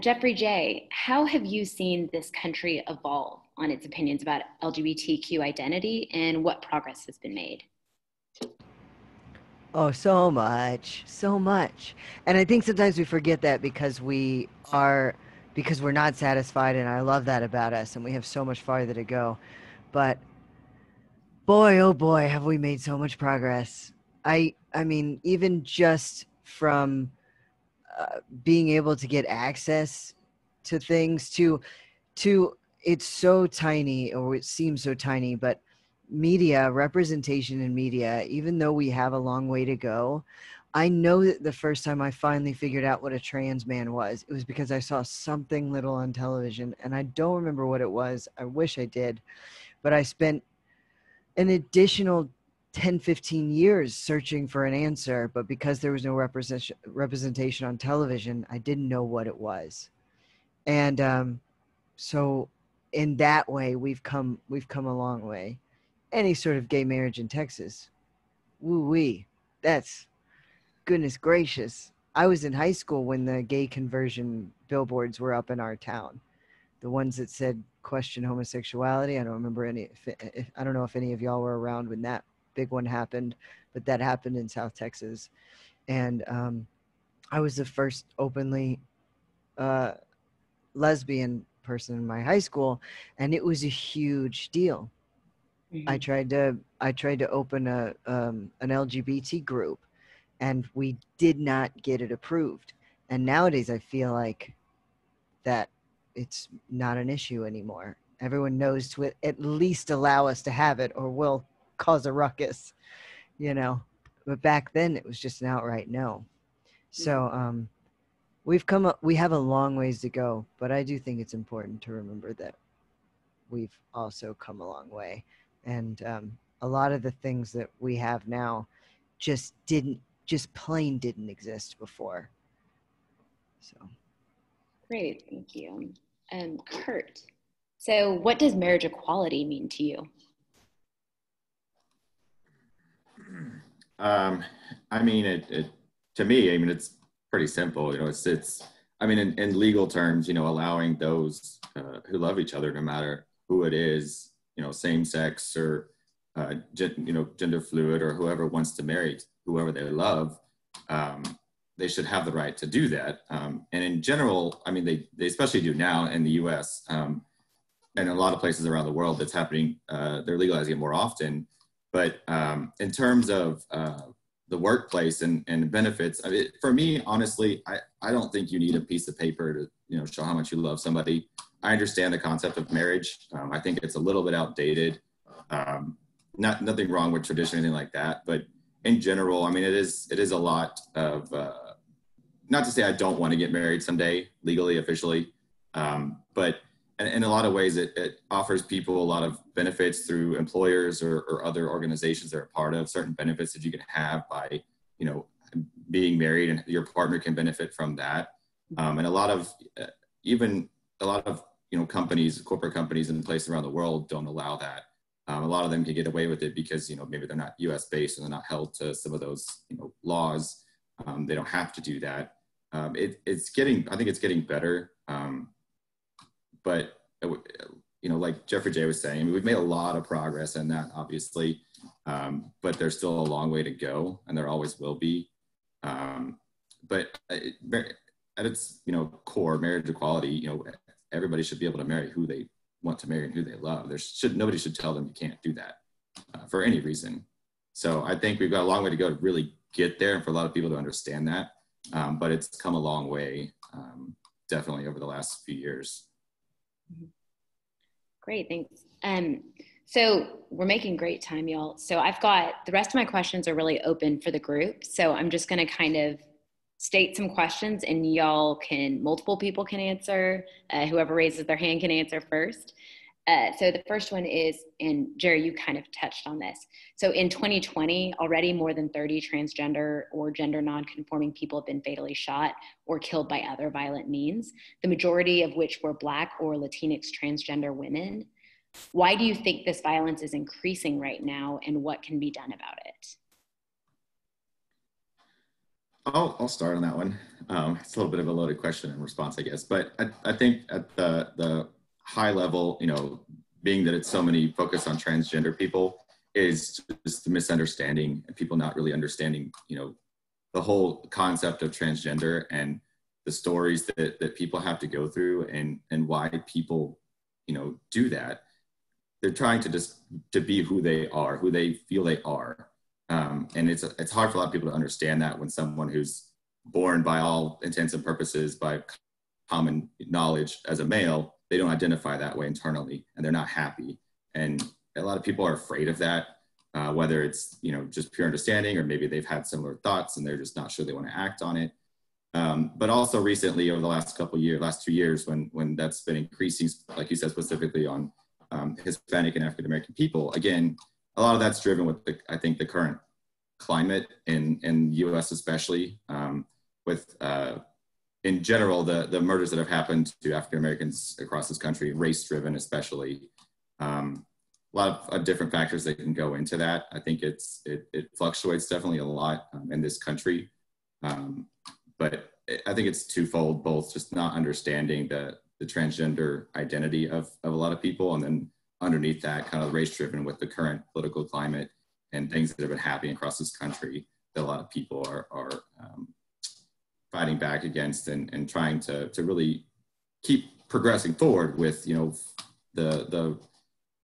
Jeffrey J., how have you seen this country evolve on its opinions about LGBTQ identity, and what progress has been made? Oh, so much. And I think sometimes we forget that because we're not satisfied, and I love that about us, and we have so much farther to go. But boy, oh boy, have we made so much progress. I mean, even just from being able to get access to things to it's so tiny, or it seems so tiny, but representation in media, even though we have a long way to go, I know that the first time I finally figured out what a trans man was, it was because I saw something little on television, and I don't remember what it was. I wish I did, but I spent an additional 10, 15 years searching for an answer, but because there was no representation on television, I didn't know what it was. And so in that way, we've come a long way. Any sort of gay marriage in Texas, woo-wee, that's goodness gracious. I was in high school when the gay conversion billboards were up in our town. The ones that said question homosexuality. I don't remember any. I don't know if any of y'all were around when that big one happened, but that happened in South Texas. And I was the first openly lesbian person in my high school, and it was a huge deal. Mm-hmm. I tried to open an LGBT group, and we did not get it approved. And nowadays I feel like that it's not an issue anymore. Everyone knows to at least allow us to have it, or we'll cause a ruckus, But back then it was just an outright no. So we have a long ways to go, but I do think it's important to remember that we've also come a long way. And a lot of the things that we have now just plain didn't exist before. So. Great, thank you. Kurt, so what does marriage equality mean to you? To me, it's pretty simple. It's in legal terms, allowing those who love each other, no matter who it is, same sex or, gender fluid, or whoever wants to marry whoever they love, they should have the right to do that. And in general, they especially do now in the US and a lot of places around the world that's happening. They're legalizing it more often. But in terms of the workplace and benefits, for me, honestly, I don't think you need a piece of paper to show how much you love somebody. I understand the concept of marriage. I think it's a little bit outdated. Nothing wrong with tradition or anything like that, but in general, it is a lot of, not to say I don't want to get married someday, legally, officially, but in a lot of ways, it offers people a lot of benefits through employers or other organizations that are part of certain benefits that you can have by, being married, and your partner can benefit from that. And a lot of, even a lot of, companies, corporate companies in places around the world don't allow that. A lot of them can get away with it because, maybe they're not US based and they're not held to some of those, laws. They don't have to do that. I think it's getting better. But, like Jeffrey J was saying, we've made a lot of progress in that, obviously, but there's still a long way to go, and there always will be. But at its, core, marriage equality, everybody should be able to marry who they want to marry and who they love. Nobody should tell them you can't do that for any reason. So I think we've got a long way to go to really get there, and for a lot of people to understand that. But it's come a long way, definitely over the last few years. Great, thanks. So we're making great time, y'all. So I've got, the rest of my questions are really open for the group. So I'm just gonna kind of state some questions and y'all multiple people can answer. Whoever raises their hand can answer first. So the first one is, and Jerry, you kind of touched on this. So in 2020, already more than 30 transgender or gender non-conforming people have been fatally shot or killed by other violent means, the majority of which were Black or Latinx transgender women. Why do you think this violence is increasing right now, and what can be done about it? I'll start on that one. It's a little bit of a loaded question and response, I guess, but I think at the high level, being that it's so many focused on transgender people, is just the misunderstanding and people not really understanding, the whole concept of transgender and the stories that people have to go through and why people, do that. They're trying to be who they are, who they feel they are. And it's hard for a lot of people to understand that when someone who's born by all intents and purposes, by common knowledge as a male, they don't identify that way internally and they're not happy. And a lot of people are afraid of that, whether it's, just pure understanding, or maybe they've had similar thoughts and they're just not sure they want to act on it. But also recently, over the last 2 years, when that's been increasing, like you said, specifically on Hispanic and African American people, again, a lot of that's driven with I think the current climate in US especially, with in general, the murders that have happened to African Americans across this country, race driven especially. A lot of different factors that can go into that. I think it fluctuates definitely a lot in this country. But I think it's twofold, both just not understanding the transgender identity of a lot of people, and then underneath that, kind of race driven with the current political climate and things that have been happening across this country that a lot of people are fighting back against and trying to really keep progressing forward with, the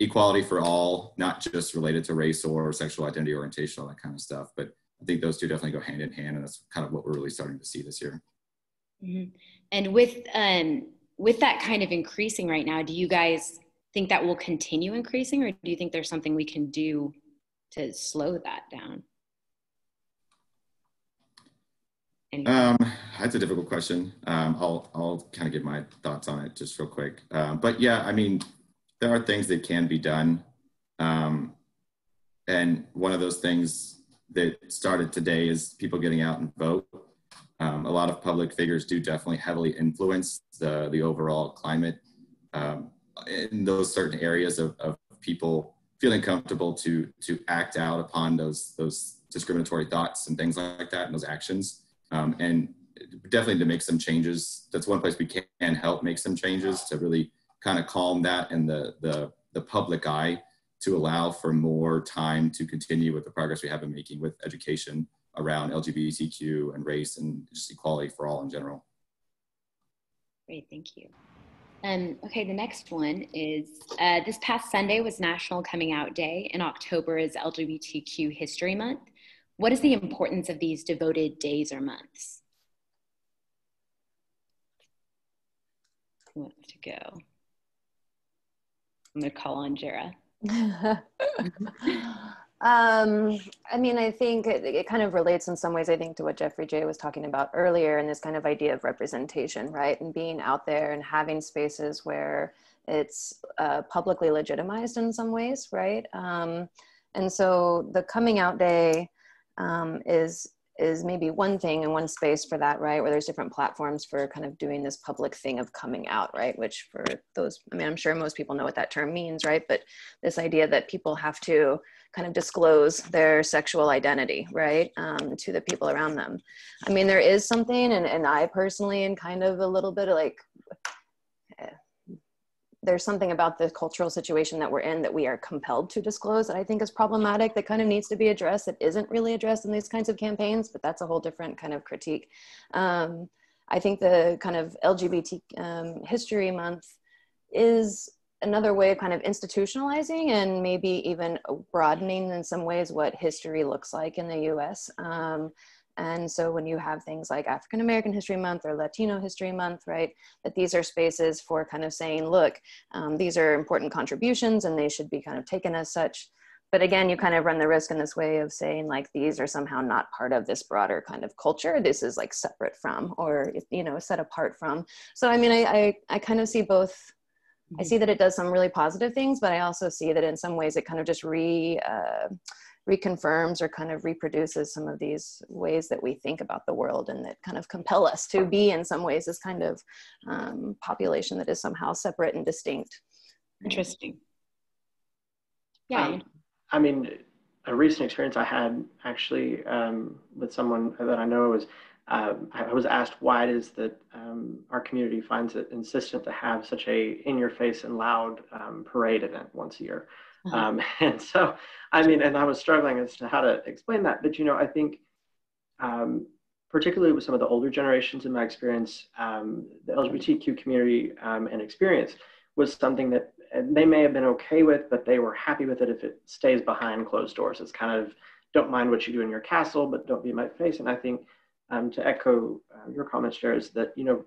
equality for all, not just related to race or sexual identity, orientation, all that kind of stuff. But I think those two definitely go hand in hand, and that's kind of what we're really starting to see this year. Mm-hmm. And with that kind of increasing right now, do you guys think that will continue increasing, or do you think there's something we can do to slow that down? That's a difficult question. I'll kind of give my thoughts on it just real quick. But yeah, I mean, there are things that can be done. And one of those things that started today is people getting out and vote. A lot of public figures do definitely heavily influence the overall climate in those certain areas of people feeling comfortable to act out upon those discriminatory thoughts and things like that, and those actions. And definitely to make some changes. That's one place we can help make some changes to really kind of calm that in the public eye, to allow for more time to continue with the progress we have been making with education around LGBTQ and race and just equality for all in general. Great, thank you. Okay, the next one is, this past Sunday was National Coming Out Day, and October is LGBTQ History Month. What is the importance of these devoted days or months? Who wants to go? I'm gonna call on Jara. I mean, I think it kind of relates in some ways, I think, to what Jeffrey J was talking about earlier, and this kind of idea of representation, right? And being out there and having spaces where it's publicly legitimized in some ways, right? And so the coming out day is is maybe one thing and one space for that, right? Where there's different platforms for kind of doing this public thing of coming out, right? Which for those, I mean, I'm sure most people know what that term means, right? But this idea that people have to kind of disclose their sexual identity, right? To the people around them. I mean, there is something, and I personally am kind of a little bit like, there's something about the cultural situation that we're in that we are compelled to disclose that I think is problematic, that kind of needs to be addressed, that isn't really addressed in these kinds of campaigns, but that's a whole different kind of critique. I think the kind of LGBT History Month is another way of kind of institutionalizing and maybe even broadening in some ways what history looks like in the US. And so when you have things like African American History Month or Latino History Month, right, that these are spaces for kind of saying, look, these are important contributions and they should be kind of taken as such. But again, you kind of run the risk in this way of saying like, these are somehow not part of this broader kind of culture. This is like separate from, or, you know, set apart from. So, I mean, I kind of see both. I see that it does some really positive things, but I also see that in some ways it kind of just reconfirms or kind of reproduces some of these ways that we think about the world and that kind of compel us to be in some ways this kind of population that is somehow separate and distinct. Interesting. Yeah. I mean, a recent experience I had actually with someone that I know was, I was asked why it is that our community finds it insistent to have such a in-your-face and loud parade event once a year. And so, I mean, and I was struggling as to how to explain that, but, you know, I think particularly with some of the older generations in my experience, the LGBTQ community and experience was something that they may have been okay with, but they were happy with it if it stays behind closed doors. It's kind of, don't mind what you do in your castle, but don't be in my face. And I think to echo your comments, Jara, is that, you know,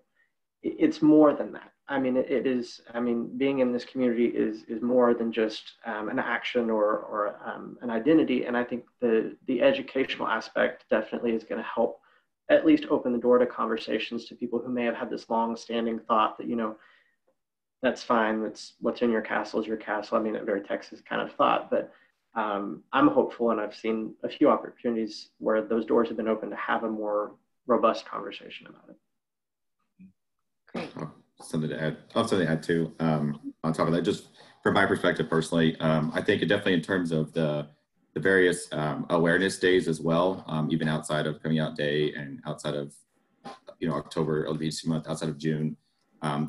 it's more than that. I mean, it is, I mean, being in this community is more than just an action or an identity. And I think the educational aspect definitely is going to help at least open the door to conversations to people who may have had this long-standing thought that, you know, that's fine, that's what's in your castle is your castle. I mean, a very Texas kind of thought, but I'm hopeful, and I've seen a few opportunities where those doors have been open to have a more robust conversation about it. Great. Something to add. I'll have something to add too. On top of that, just from my perspective personally, I think it definitely in terms of the various awareness days as well, even outside of Coming Out Day and outside of, you know, October LGBT month, outside of June,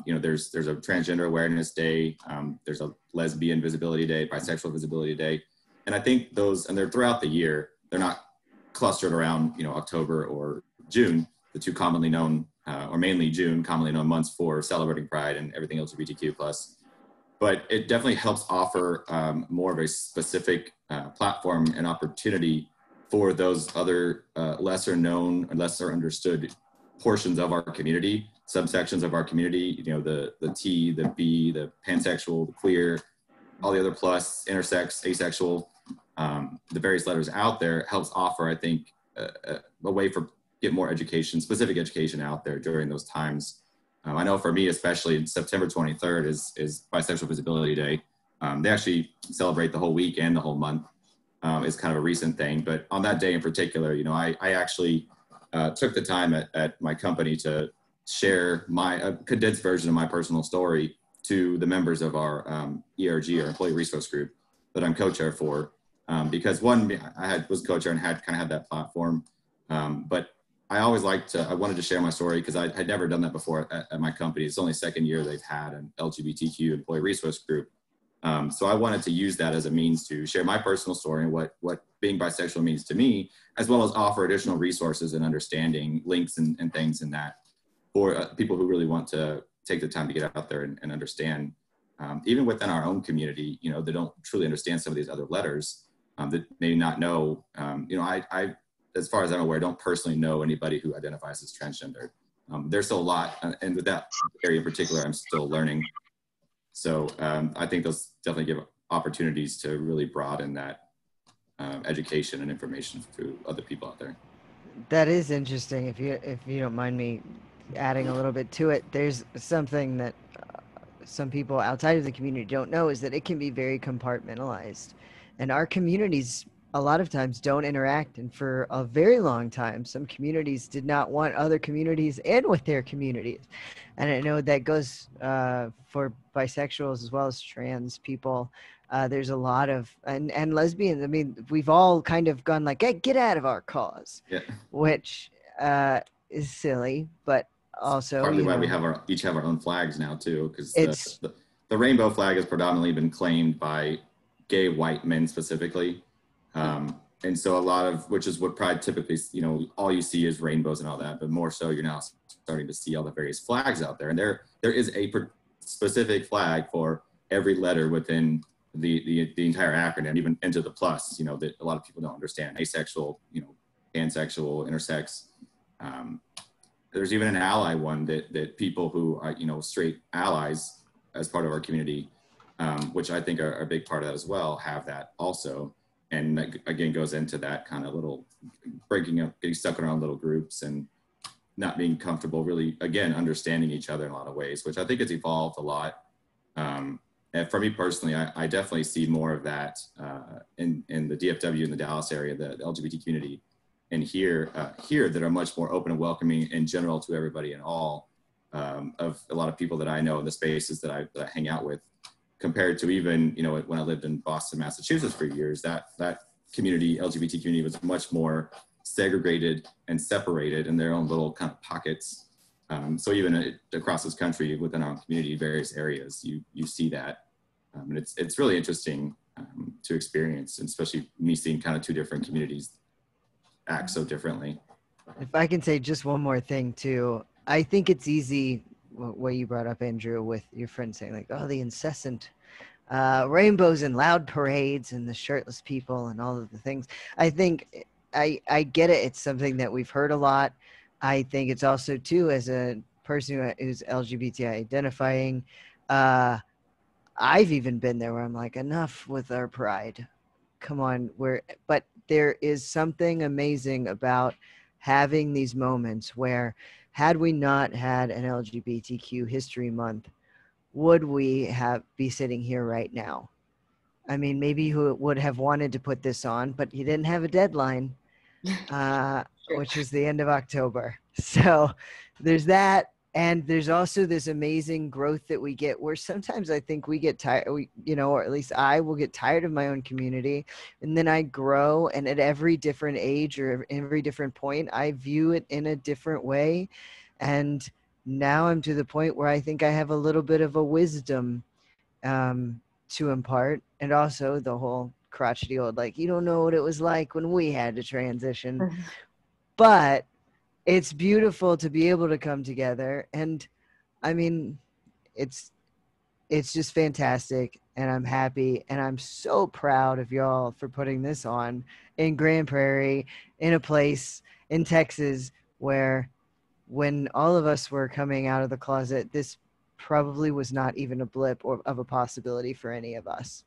you know, there's a transgender awareness day, there's a lesbian visibility day, bisexual visibility day, and I think those, and they're throughout the year. They're not clustered around, you know, October or June, the two commonly known, or mainly June, commonly known months for celebrating Pride and everything LGBTQ plus. But it definitely helps offer more of a specific platform and opportunity for those other lesser known or lesser understood portions of our community, subsections of our community, you know, the T, the B, the pansexual, the queer, all the other plus, intersex, asexual, the various letters out there helps offer, I think, a way for get more education, specific education out there during those times. I know for me, especially September 23rd is Bisexual Visibility Day. They actually celebrate the whole week and the whole month. It's kind of a recent thing, but on that day in particular, you know, I actually took the time at my company to share a condensed version of my personal story to the members of our ERG, or Employee Resource Group, that I'm co-chair for. Because one, I was co-chair and had that platform, but I always I wanted to share my story because I had never done that before at my company. It's only second year they've had an LGBTQ employee resource group. So I wanted to use that as a means to share my personal story and what being bisexual means to me, as well as offer additional resources and understanding, links and things in that for people who really want to take the time to get out there and understand, even within our own community, you know, they don't truly understand some of these other letters that may not know. You know, I as far as I'm aware, don't personally know anybody who identifies as transgender. There's still a lot, and with that area in particular, I'm still learning. So I think those definitely give opportunities to really broaden that education and information to other people out there. That is interesting. If you don't mind me adding a little bit to it, there's something that some people outside of the community don't know, is that it can be very compartmentalized, and our community's a lot of times don't interact. And for a very long time, some communities did not want other communities in with their communities. And I know that goes for bisexuals as well as trans people. There's a lot of, and lesbians. I mean, we've all kind of gone like, hey, get out of our cause, Yeah. which is silly, but also partly why we each have our own flags now too, because it's the rainbow flag has predominantly been claimed by gay white men specifically, and so a lot of, which is what pride typically, all you see is rainbows and all that, but more so you're now starting to see all the various flags out there, and there is a specific flag for every letter within the entire acronym, even into the plus, that a lot of people don't understand: asexual, pansexual, intersex. There's even an ally one that people who are, straight allies as part of our community, which I think are a big part of that as well, have that also. And that, again, goes into that kind of little breaking up, getting stuck in our own little groups and not being comfortable really, again, understanding each other in a lot of ways, which I think has evolved a lot. And for me personally, I definitely see more of that in the DFW in the Dallas area, the LGBT community. And here that are much more open and welcoming in general to everybody and all, of a lot of people that I know in the spaces that I hang out with, compared to even, when I lived in Boston, Massachusetts for years, that community, LGBT community, was much more segregated and separated in their own little kind of pockets. So even across this country, within our community, various areas, you see that. And it's really interesting to experience, and especially me seeing kind of two different communities act so differently. If I can say just one more thing too, I think it's easy what you brought up, Andrew, with your friend saying like, oh, the incessant rainbows and loud parades and the shirtless people and all of the things. I think I get it. It's something that we've heard a lot. I think it's also too, as a person who's LGBT identifying, I've even been there where I'm like, enough with our pride. Come on, but there is something amazing about having these moments where, had we not had an LGBTQ history month, would we be sitting here right now? I mean, maybe who would have wanted to put this on, but you didn't have a deadline, which was the end of October. So there's that. And there's also this amazing growth that we get, where sometimes I think we get tired, or at least I will get tired of my own community, and then I grow, and at every different age or every different point, I view it in a different way. And now I'm to the point where I think I have a little bit of a wisdom to impart, and also the whole crotchety old, like, you don't know what it was like when we had to transition. But it's beautiful to be able to come together. And I mean, it's just fantastic. And I'm happy. And I'm so proud of y'all for putting this on in Grand Prairie, in a place in Texas where, when all of us were coming out of the closet, this probably was not even a blip of a possibility for any of us.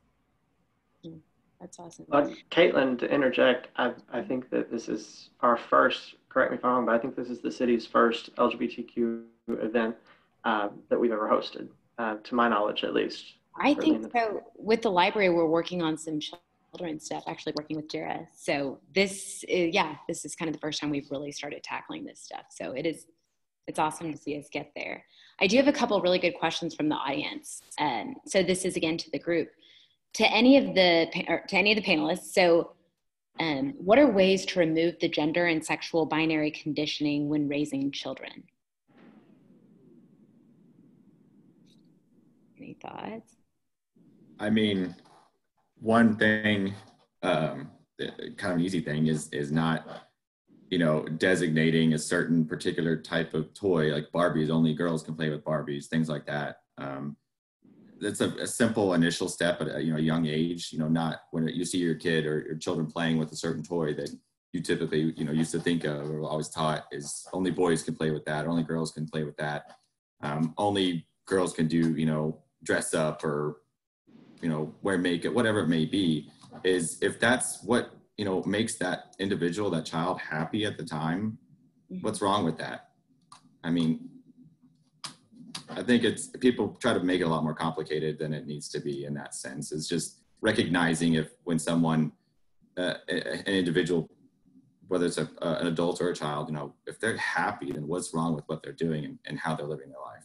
That's awesome. Caitlin, to interject, I think that this is our first, correct me if I'm wrong, but I think this is the city's first LGBTQ event that we've ever hosted, to my knowledge, at least. I think so. With the library, we're working on some children's stuff, actually working with Jara. So this is kind of the first time we've really started tackling this stuff. So it's awesome to see us get there. I do have a couple really good questions from the audience. So this is, again, to the group. To any of the panelists, so what are ways to remove the gender and sexual binary conditioning when raising children? Any thoughts? I mean, one thing, kind of an easy thing, is not, designating a certain particular type of toy, like Barbies, only girls can play with Barbies, things like that. That's a simple initial step at a young age. Not when you see your kid or your children playing with a certain toy that you typically used to think of or always taught is only boys can play with that, only girls can play with that, only girls can do dress up or wear makeup, whatever it may be. Is if that's what makes that individual, that child, happy at the time, what's wrong with that? I mean, I think people try to make it a lot more complicated than it needs to be in that sense. It's just recognizing when someone an individual, whether it's an adult or a child, if they're happy, then what's wrong with what they're doing and how they're living their life?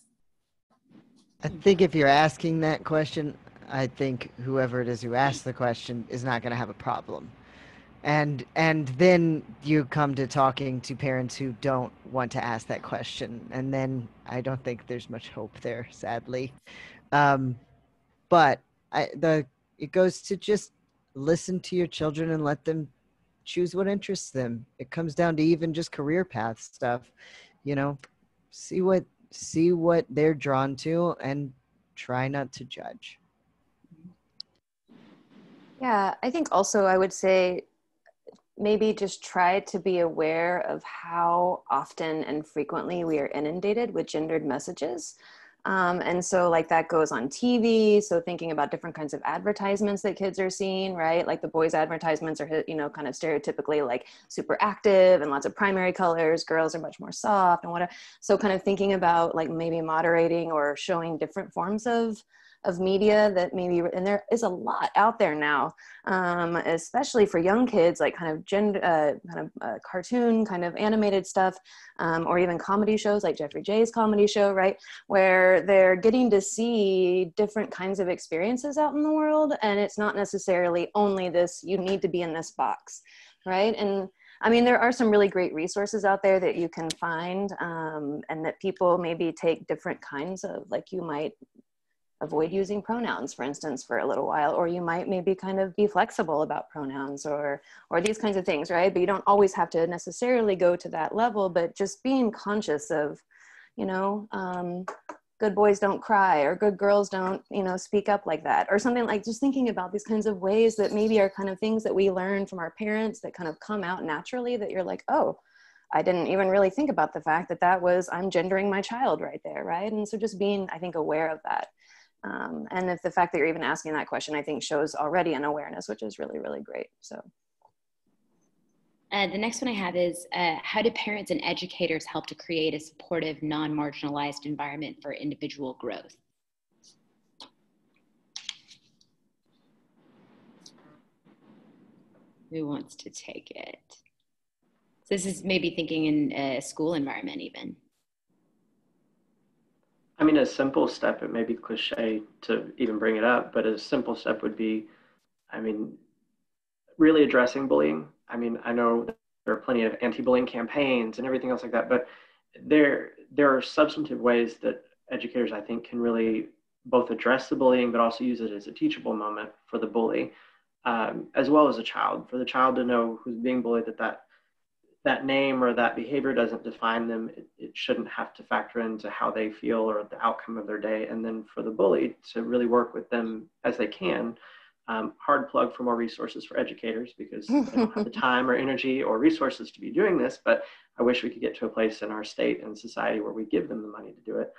I think if you're asking that question, I think whoever it is who asked the question is not going to have a problem. And then you come to talking to parents who don't want to ask that question. And then I don't think there's much hope there, sadly. But it goes to just listen to your children and let them choose what interests them. It comes down to even just career path stuff, see what they're drawn to and try not to judge. Yeah, I think also I would say maybe just try to be aware of how often and frequently we are inundated with gendered messages. And so like that goes on TV. So thinking about different kinds of advertisements that kids are seeing, right? Like the boys' advertisements are, kind of stereotypically like super active and lots of primary colors. Girls are much more soft and whatever. So kind of thinking about like maybe moderating or showing different forms of media that maybe, and there is a lot out there now, especially for young kids, like kind of cartoon, kind of animated stuff, or even comedy shows like Jeffrey J's comedy show, right? Where they're getting to see different kinds of experiences out in the world. And it's not necessarily only this, you need to be in this box, right? And I mean, there are some really great resources out there that you can find, and that people maybe take different kinds of, like you might avoid using pronouns, for instance, for a little while, or you might maybe kind of be flexible about pronouns or these kinds of things, right? But you don't always have to necessarily go to that level, but just being conscious of, good boys don't cry, or good girls don't, speak up like that, or something, like just thinking about these kinds of ways that maybe are kind of things that we learn from our parents that kind of come out naturally, that you're like, oh, I didn't even really think about the fact that was, I'm gendering my child right there, right? And so just being, I think, aware of that. And if the fact that you're even asking that question, I think shows already an awareness, which is really, really great. So. The next one I have is, how do parents and educators help to create a supportive, non-marginalized environment for individual growth? Who wants to take it? So this is maybe thinking in a school environment even. I mean, a simple step, it may be cliche to even bring it up, but a simple step would be, really addressing bullying. I know there are plenty of anti-bullying campaigns and everything else like that, but there are substantive ways that educators, I think, can really both address the bullying, but also use it as a teachable moment for the bully, as well as a child, for the child to know who's being bullied, that name or that behavior doesn't define them. It shouldn't have to factor into how they feel or the outcome of their day. And then for the bully to really work with them as they can. Hard plug for more resources for educators, because they don't have the time or energy or resources to be doing this, but I wish we could get to a place in our state and society where we give them the money to do it,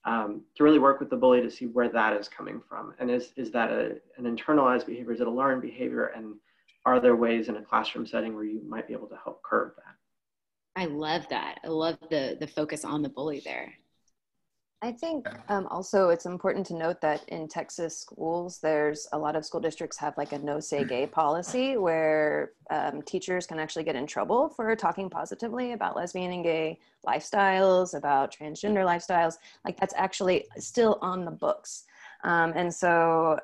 to really work with the bully to see where that is coming from. And is that an internalized behavior? Is it a learned behavior? And are there ways in a classroom setting where you might be able to help curb that? I love that. I love the focus on the bully there. I think also it's important to note that in Texas schools, there's a lot of school districts have like a no say gay policy where teachers can actually get in trouble for talking positively about lesbian and gay lifestyles, about transgender lifestyles. Like that's actually still on the books. And so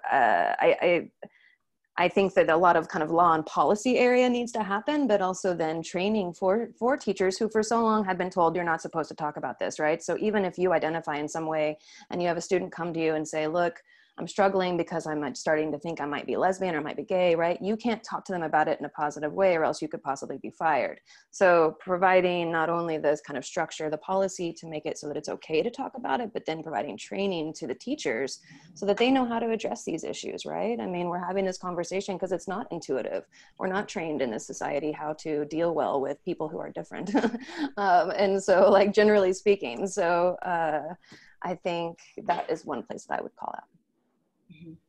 I think that a lot of kind of law and policy area needs to happen, but also then training for teachers who for so long have been told you're not supposed to talk about this, right? So even if you identify in some way and you have a student come to you and say, look, I'm struggling because I'm starting to think I might be lesbian or might be gay, right? You can't talk to them about it in a positive way or else you could possibly be fired. So providing not only this kind of structure, the policy to make it so that it's okay to talk about it, but then providing training to the teachers so that they know how to address these issues, right? I mean, we're having this conversation because it's not intuitive. We're not trained in this society how to deal well with people who are different. And so like generally speaking, so I think that is one place that I would call out.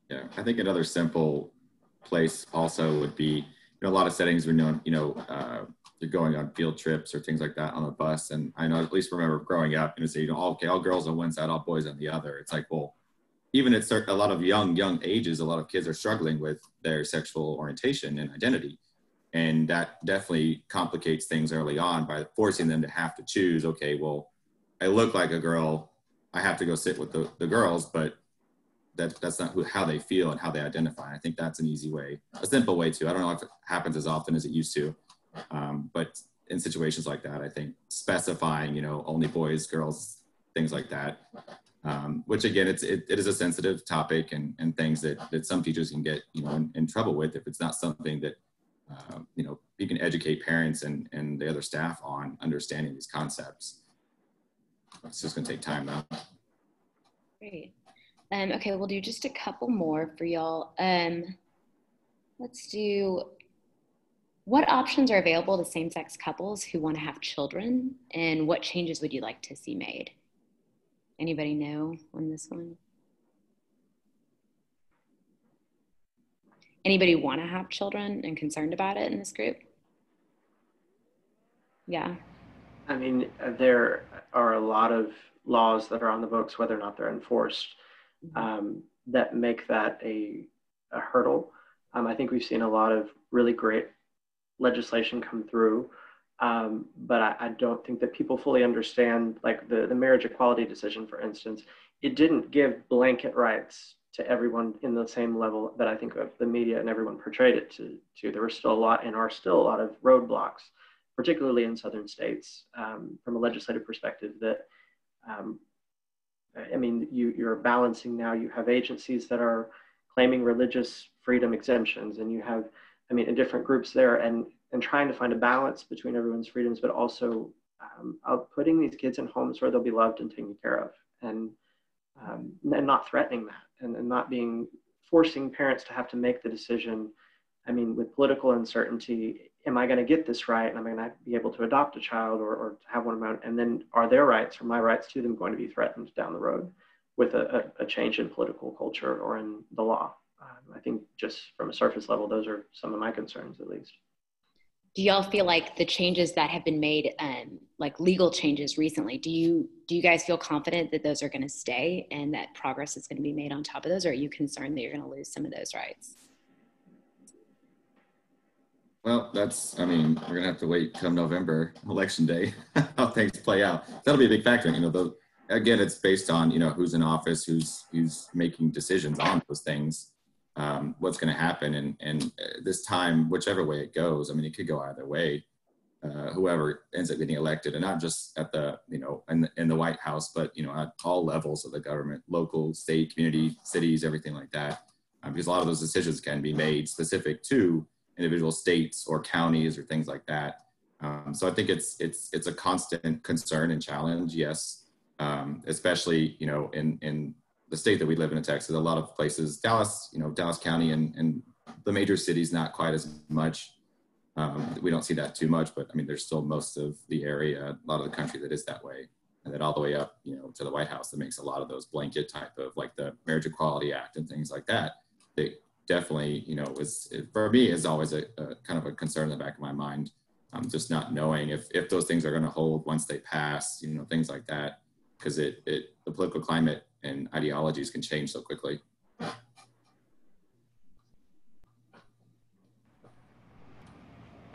Yeah, I think another simple place also would be, a lot of settings we know, you're going on field trips or things like that on a bus. And I know, at least remember growing up, say, okay, all girls on one side, all boys on the other. It's like, well, even at a lot of young ages, a lot of kids are struggling with their sexual orientation and identity. And that definitely complicates things early on by forcing them to have to choose, okay, well, I look like a girl, I have to go sit with the girls, but that's not how they feel and how they identify. I think that's an easy way, a simple way to. I don't know if it happens as often as it used to, but in situations like that, I think specifying, you know, only boys, girls, things like that, which again, it is a sensitive topic and things that some teachers can get, you know, in trouble with if it's not something that, you know, you can educate parents and the other staff on understanding these concepts. It's just going to take time though. Great. Okay, we'll do just a couple more for y'all. Let's do, what options are available to same-sex couples who want to have children, and what changes would you like to see made? Anybody know on this one? Anybody want to have children and concerned about it in this group? Yeah. I mean, there are a lot of laws that are on the books, whether or not they're enforced, that make that a hurdle. I think we've seen a lot of really great legislation come through, but I don't think that people fully understand, like the marriage equality decision, for instance. It didn't give blanket rights to everyone in the same level that I think of the media and everyone portrayed it to. There were still a lot and are still a lot of roadblocks, particularly in southern states, from a legislative perspective that, I mean, you're balancing now. You have agencies that are claiming religious freedom exemptions, and you have, I mean, in different groups there, and trying to find a balance between everyone's freedoms, but also putting these kids in homes where they'll be loved and taken care of, and not threatening that, and not forcing parents to have to make the decision. I mean, with political uncertainty, am I going to get this right? And am I going to be able to adopt a child or to have one of my own? And then are their rights or my rights to them going to be threatened down the road with a change in political culture or in the law? I think just from a surface level, those are some of my concerns, at least. Do y'all feel like the changes that have been made, like legal changes recently, do you guys feel confident that those are going to stay and that progress is going to be made on top of those? Or are you concerned that you're going to lose some of those rights? Well, I mean, we're going to have to wait come November, election day, how things play out. That'll be a big factor. You know, again, it's based on, you know, who's in office, who's making decisions on those things, what's going to happen. And this time, whichever way it goes, I mean, it could go either way, whoever ends up getting elected, and not just at the, you know, in the White House, but, you know, at all levels of the government, local, state, community, cities, everything like that. Because a lot of those decisions can be made specific to individual states or counties or things like that. So I think it's a constant concern and challenge, yes, especially, you know, in the state that we live in Texas, a lot of places, Dallas, you know, Dallas County and the major cities, not quite as much. We don't see that too much, but I mean, there's still most of the area, a lot of the country that is that way. And then all the way up, you know, to the White House that makes a lot of those blanket type of, like the Marriage Equality Act and things like that. They definitely, you know, for me is always a kind of a concern in the back of my mind. Just not knowing if those things are going to hold once they pass, you know, things like that, because the political climate and ideologies can change so quickly.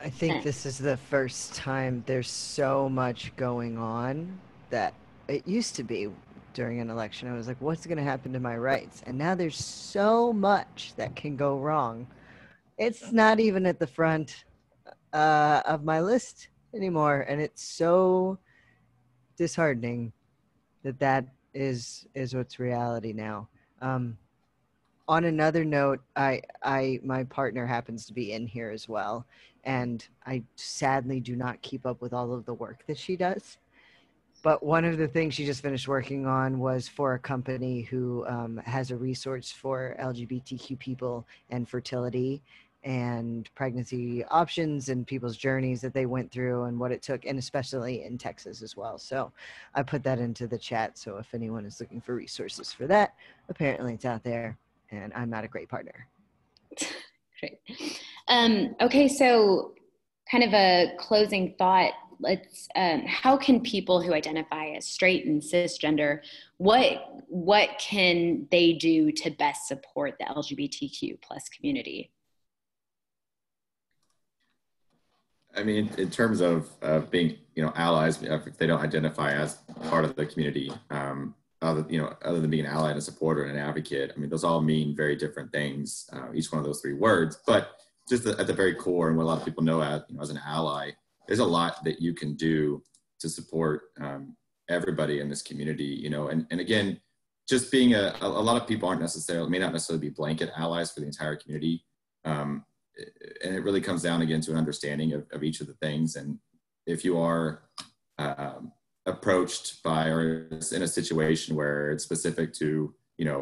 I think this is the first time there's so much going on that it used to be during an election. I was like, what's going to happen to my rights? And now there's so much that can go wrong. It's not even at the front of my list anymore. And it's so disheartening that is what's reality now. On another note, my partner happens to be in here as well, and I sadly do not keep up with all of the work that she does. But one of the things she just finished working on was for a company who has a resource for LGBTQ people and fertility and pregnancy options and people's journeys that they went through and what it took, and especially in Texas as well. So I put that into the chat. So if anyone is looking for resources for that, apparently it's out there, and I'm not a great partner. Great. Okay, so kind of a closing thought. Let's how can people who identify as straight and cisgender, what can they do to best support the LGBTQ plus community? I mean, in terms of being, allies, if they don't identify as part of the community, other than being an ally and a supporter and an advocate, I mean, those all mean very different things, each one of those three words. But just at the very core, and what a lot of people know as an ally, there's a lot that you can do to support everybody in this community, and again, just being a lot of people may not necessarily be blanket allies for the entire community. And it really comes down again to an understanding of each of the things. And if you are approached by or in a situation where it's specific to,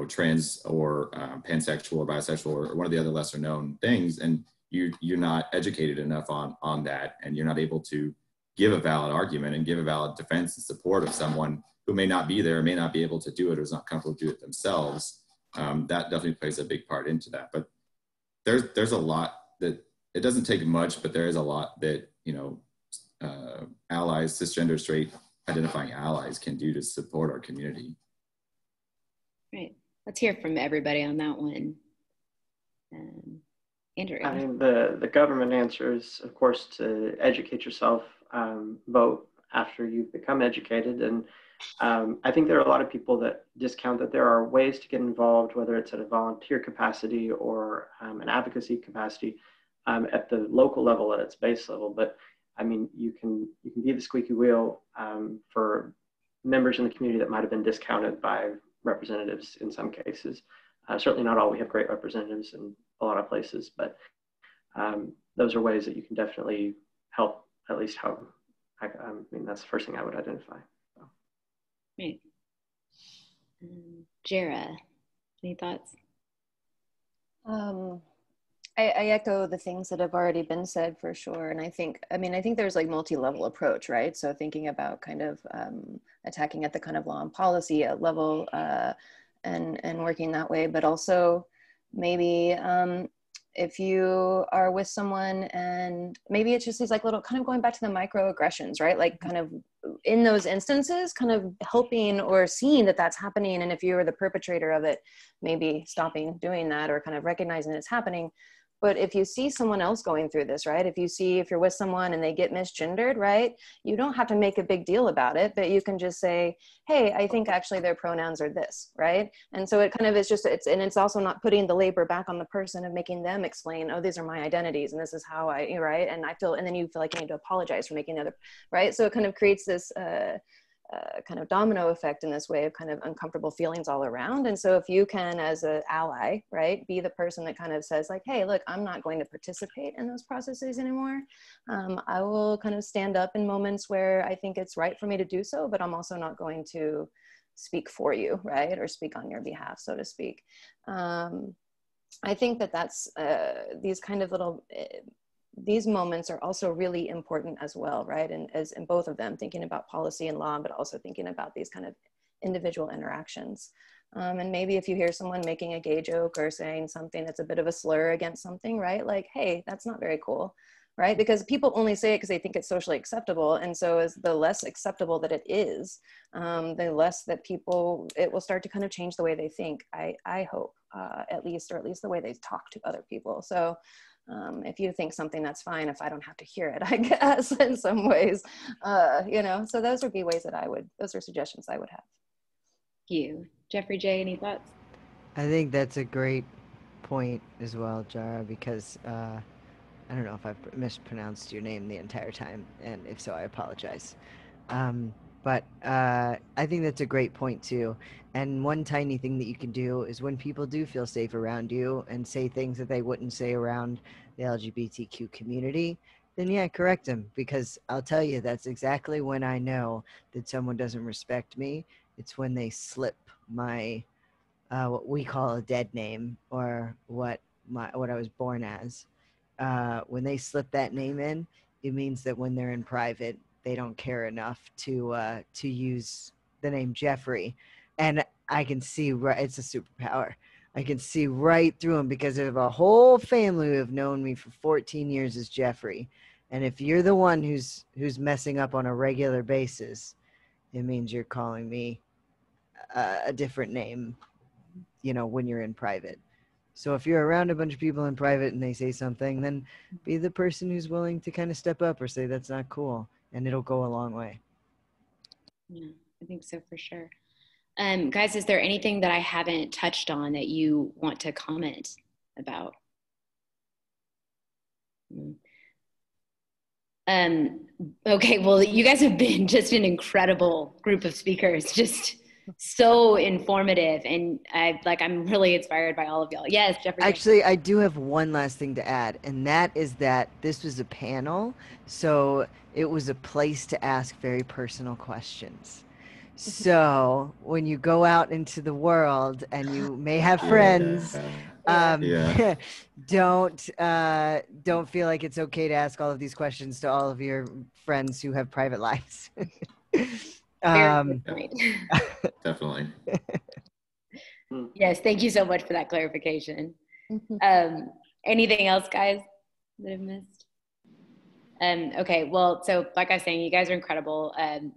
trans or pansexual or bisexual or one of the other lesser known things, and you're not educated enough on that, and you're not able to give a valid argument and give a valid defense and support of someone who may not be there, may not be able to do it, or is not comfortable to do it themselves, that definitely plays a big part into that. But there's a lot that it doesn't take much, but there is a lot that, allies, cisgender, straight identifying allies can do to support our community. Right. Let's hear from everybody on that one. Andrew. I mean, the government answer is, of course, to educate yourself, vote after you've become educated. And I think there are a lot of people that discount that there are ways to get involved, whether it's at a volunteer capacity or an advocacy capacity at the local level, at its base level. But I mean, you can be the squeaky wheel for members in the community that might have been discounted by representatives in some cases. Certainly not all. We have great representatives in a lot of places, but those are ways that you can definitely help, at least how, I mean, that's the first thing I would identify. So. Right. Jara, any thoughts? I echo the things that have already been said for sure. And I think there's like multi-level approach, right? So thinking about kind of attacking at the kind of law and policy level and working that way, but also maybe if you are with someone and maybe it's just these like little kind of going back to the microaggressions, right? Like kind of in those instances, kind of helping or seeing that that's happening. And if you were the perpetrator of it, maybe stopping doing that or kind of recognizing it's happening. But if you see someone else going through this, right? If you're with someone and they get misgendered, right? You don't have to make a big deal about it, but you can just say, hey, I think actually their pronouns are this, right? And so it kind of is just, it's also not putting the labor back on the person of making them explain, oh, these are my identities and this is how right? And then you feel like you need to apologize for making the other, right? So it kind of creates this, kind of domino effect in this way of kind of uncomfortable feelings all around. And so if you can, as an ally, right, be the person that kind of says like, hey, look, I'm not going to participate in those processes anymore. I will kind of stand up in moments where I think it's right for me to do so, but I'm also not going to speak for you, right, or speak on your behalf, so to speak. I think that's these kind of little these moments are also really important as well, right? And as in both of them, thinking about policy and law, but also thinking about these kind of individual interactions. And maybe if you hear someone making a gay joke or saying something that's a bit of a slur against something, right? Like, hey, that's not very cool, right? Because people only say it because they think it's socially acceptable. And so as the less acceptable that it is, the less that it will start to kind of change the way they think, I hope, at least the way they talk to other people. So if you think something, that's fine if I don't have to hear it, I guess, in some ways, so those would be ways that those are suggestions I would have. Thank you. Jeffrey J., any thoughts? I think that's a great point as well, Jara, because I don't know if I've mispronounced your name the entire time, and if so, I apologize. But I think that's a great point too. And one tiny thing that you can do is when people do feel safe around you and say things that they wouldn't say around the LGBTQ community, then yeah, correct them. Because I'll tell you, that's exactly when I know that someone doesn't respect me. It's when they slip my, what we call a dead name, or what I was born as. When they slip that name in, it means that when they're in private, they don't care enough to use the name Jeffrey. And I can see, it's a superpower. I can see right through them because I have a whole family who have known me for 14 years as Jeffrey. And if you're the one who's messing up on a regular basis, it means you're calling me a different name, when you're in private. So if you're around a bunch of people in private and they say something, then be the person who's willing to kind of step up or say that's not cool, and it'll go a long way. Yeah, I think so for sure. Guys, is there anything that I haven't touched on that you want to comment about? Okay, well, you guys have been just an incredible group of speakers, just so informative, and I'm really inspired by all of y'all. Yes, Jeffrey. Actually, I do have one last thing to add, and that is that this was a panel, so it was a place to ask very personal questions. So when you go out into the world and you may have friends, don't feel like it's okay to ask all of these questions to all of your friends who have private lives. Definitely. Yes, thank you so much for that clarification. Anything else, guys, that I've missed? Okay, well, so like I was saying, you guys are incredible. I'm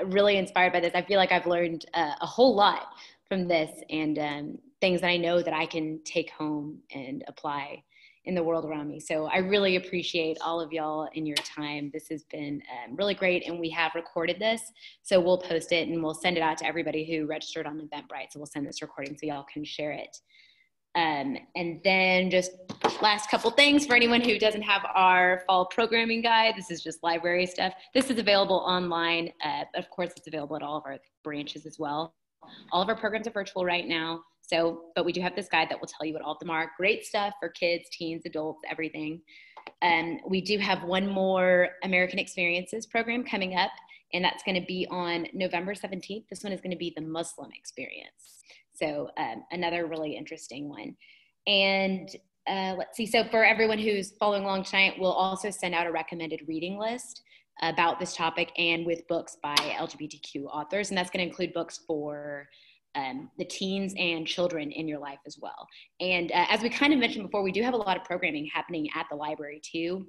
really inspired by this. I feel like I've learned a whole lot from this, and things that I know that I can take home and apply in the world around me. So I really appreciate all of y'all and your time. This has been really great, and we have recorded this, so we'll post it and we'll send it out to everybody who registered on Eventbrite. So we'll send this recording so y'all can share it. And then just last couple things for anyone who doesn't have our fall programming guide. This is just library stuff. This is available online. Of course, it's available at all of our branches as well. All of our programs are virtual right now. But we do have this guide that will tell you what all of them are. Great stuff for kids, teens, adults, everything. We do have one more American Experiences program coming up, and that's going to be on November 17th. This one is going to be the Muslim experience. So another really interesting one. And let's see, so for everyone who's following along tonight, we'll also send out a recommended reading list about this topic and with books by LGBTQ authors. And that's going to include books for the teens and children in your life as well. And as we kind of mentioned before, we do have a lot of programming happening at the library too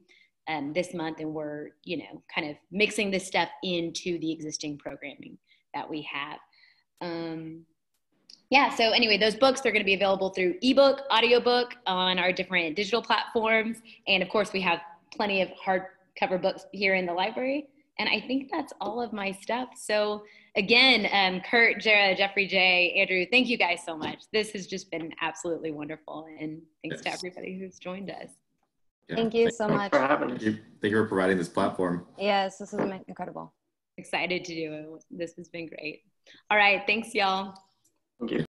this month. And we're, kind of mixing this stuff into the existing programming that we have. Yeah, so anyway, those books, they're going to be available through ebook, audiobook on our different digital platforms. And of course, we have plenty of hardcover books here in the library. And I think that's all of my stuff. So again, Kurt, Jara, Jeffrey J, Andrew, thank you guys so much. This has just been absolutely wonderful. And thanks to everybody who's joined us. Yeah, thank you so much. For having us. Thank you for providing this platform. Yes, this is incredible. Excited to do it. This has been great. All right, thanks y'all. Thank you.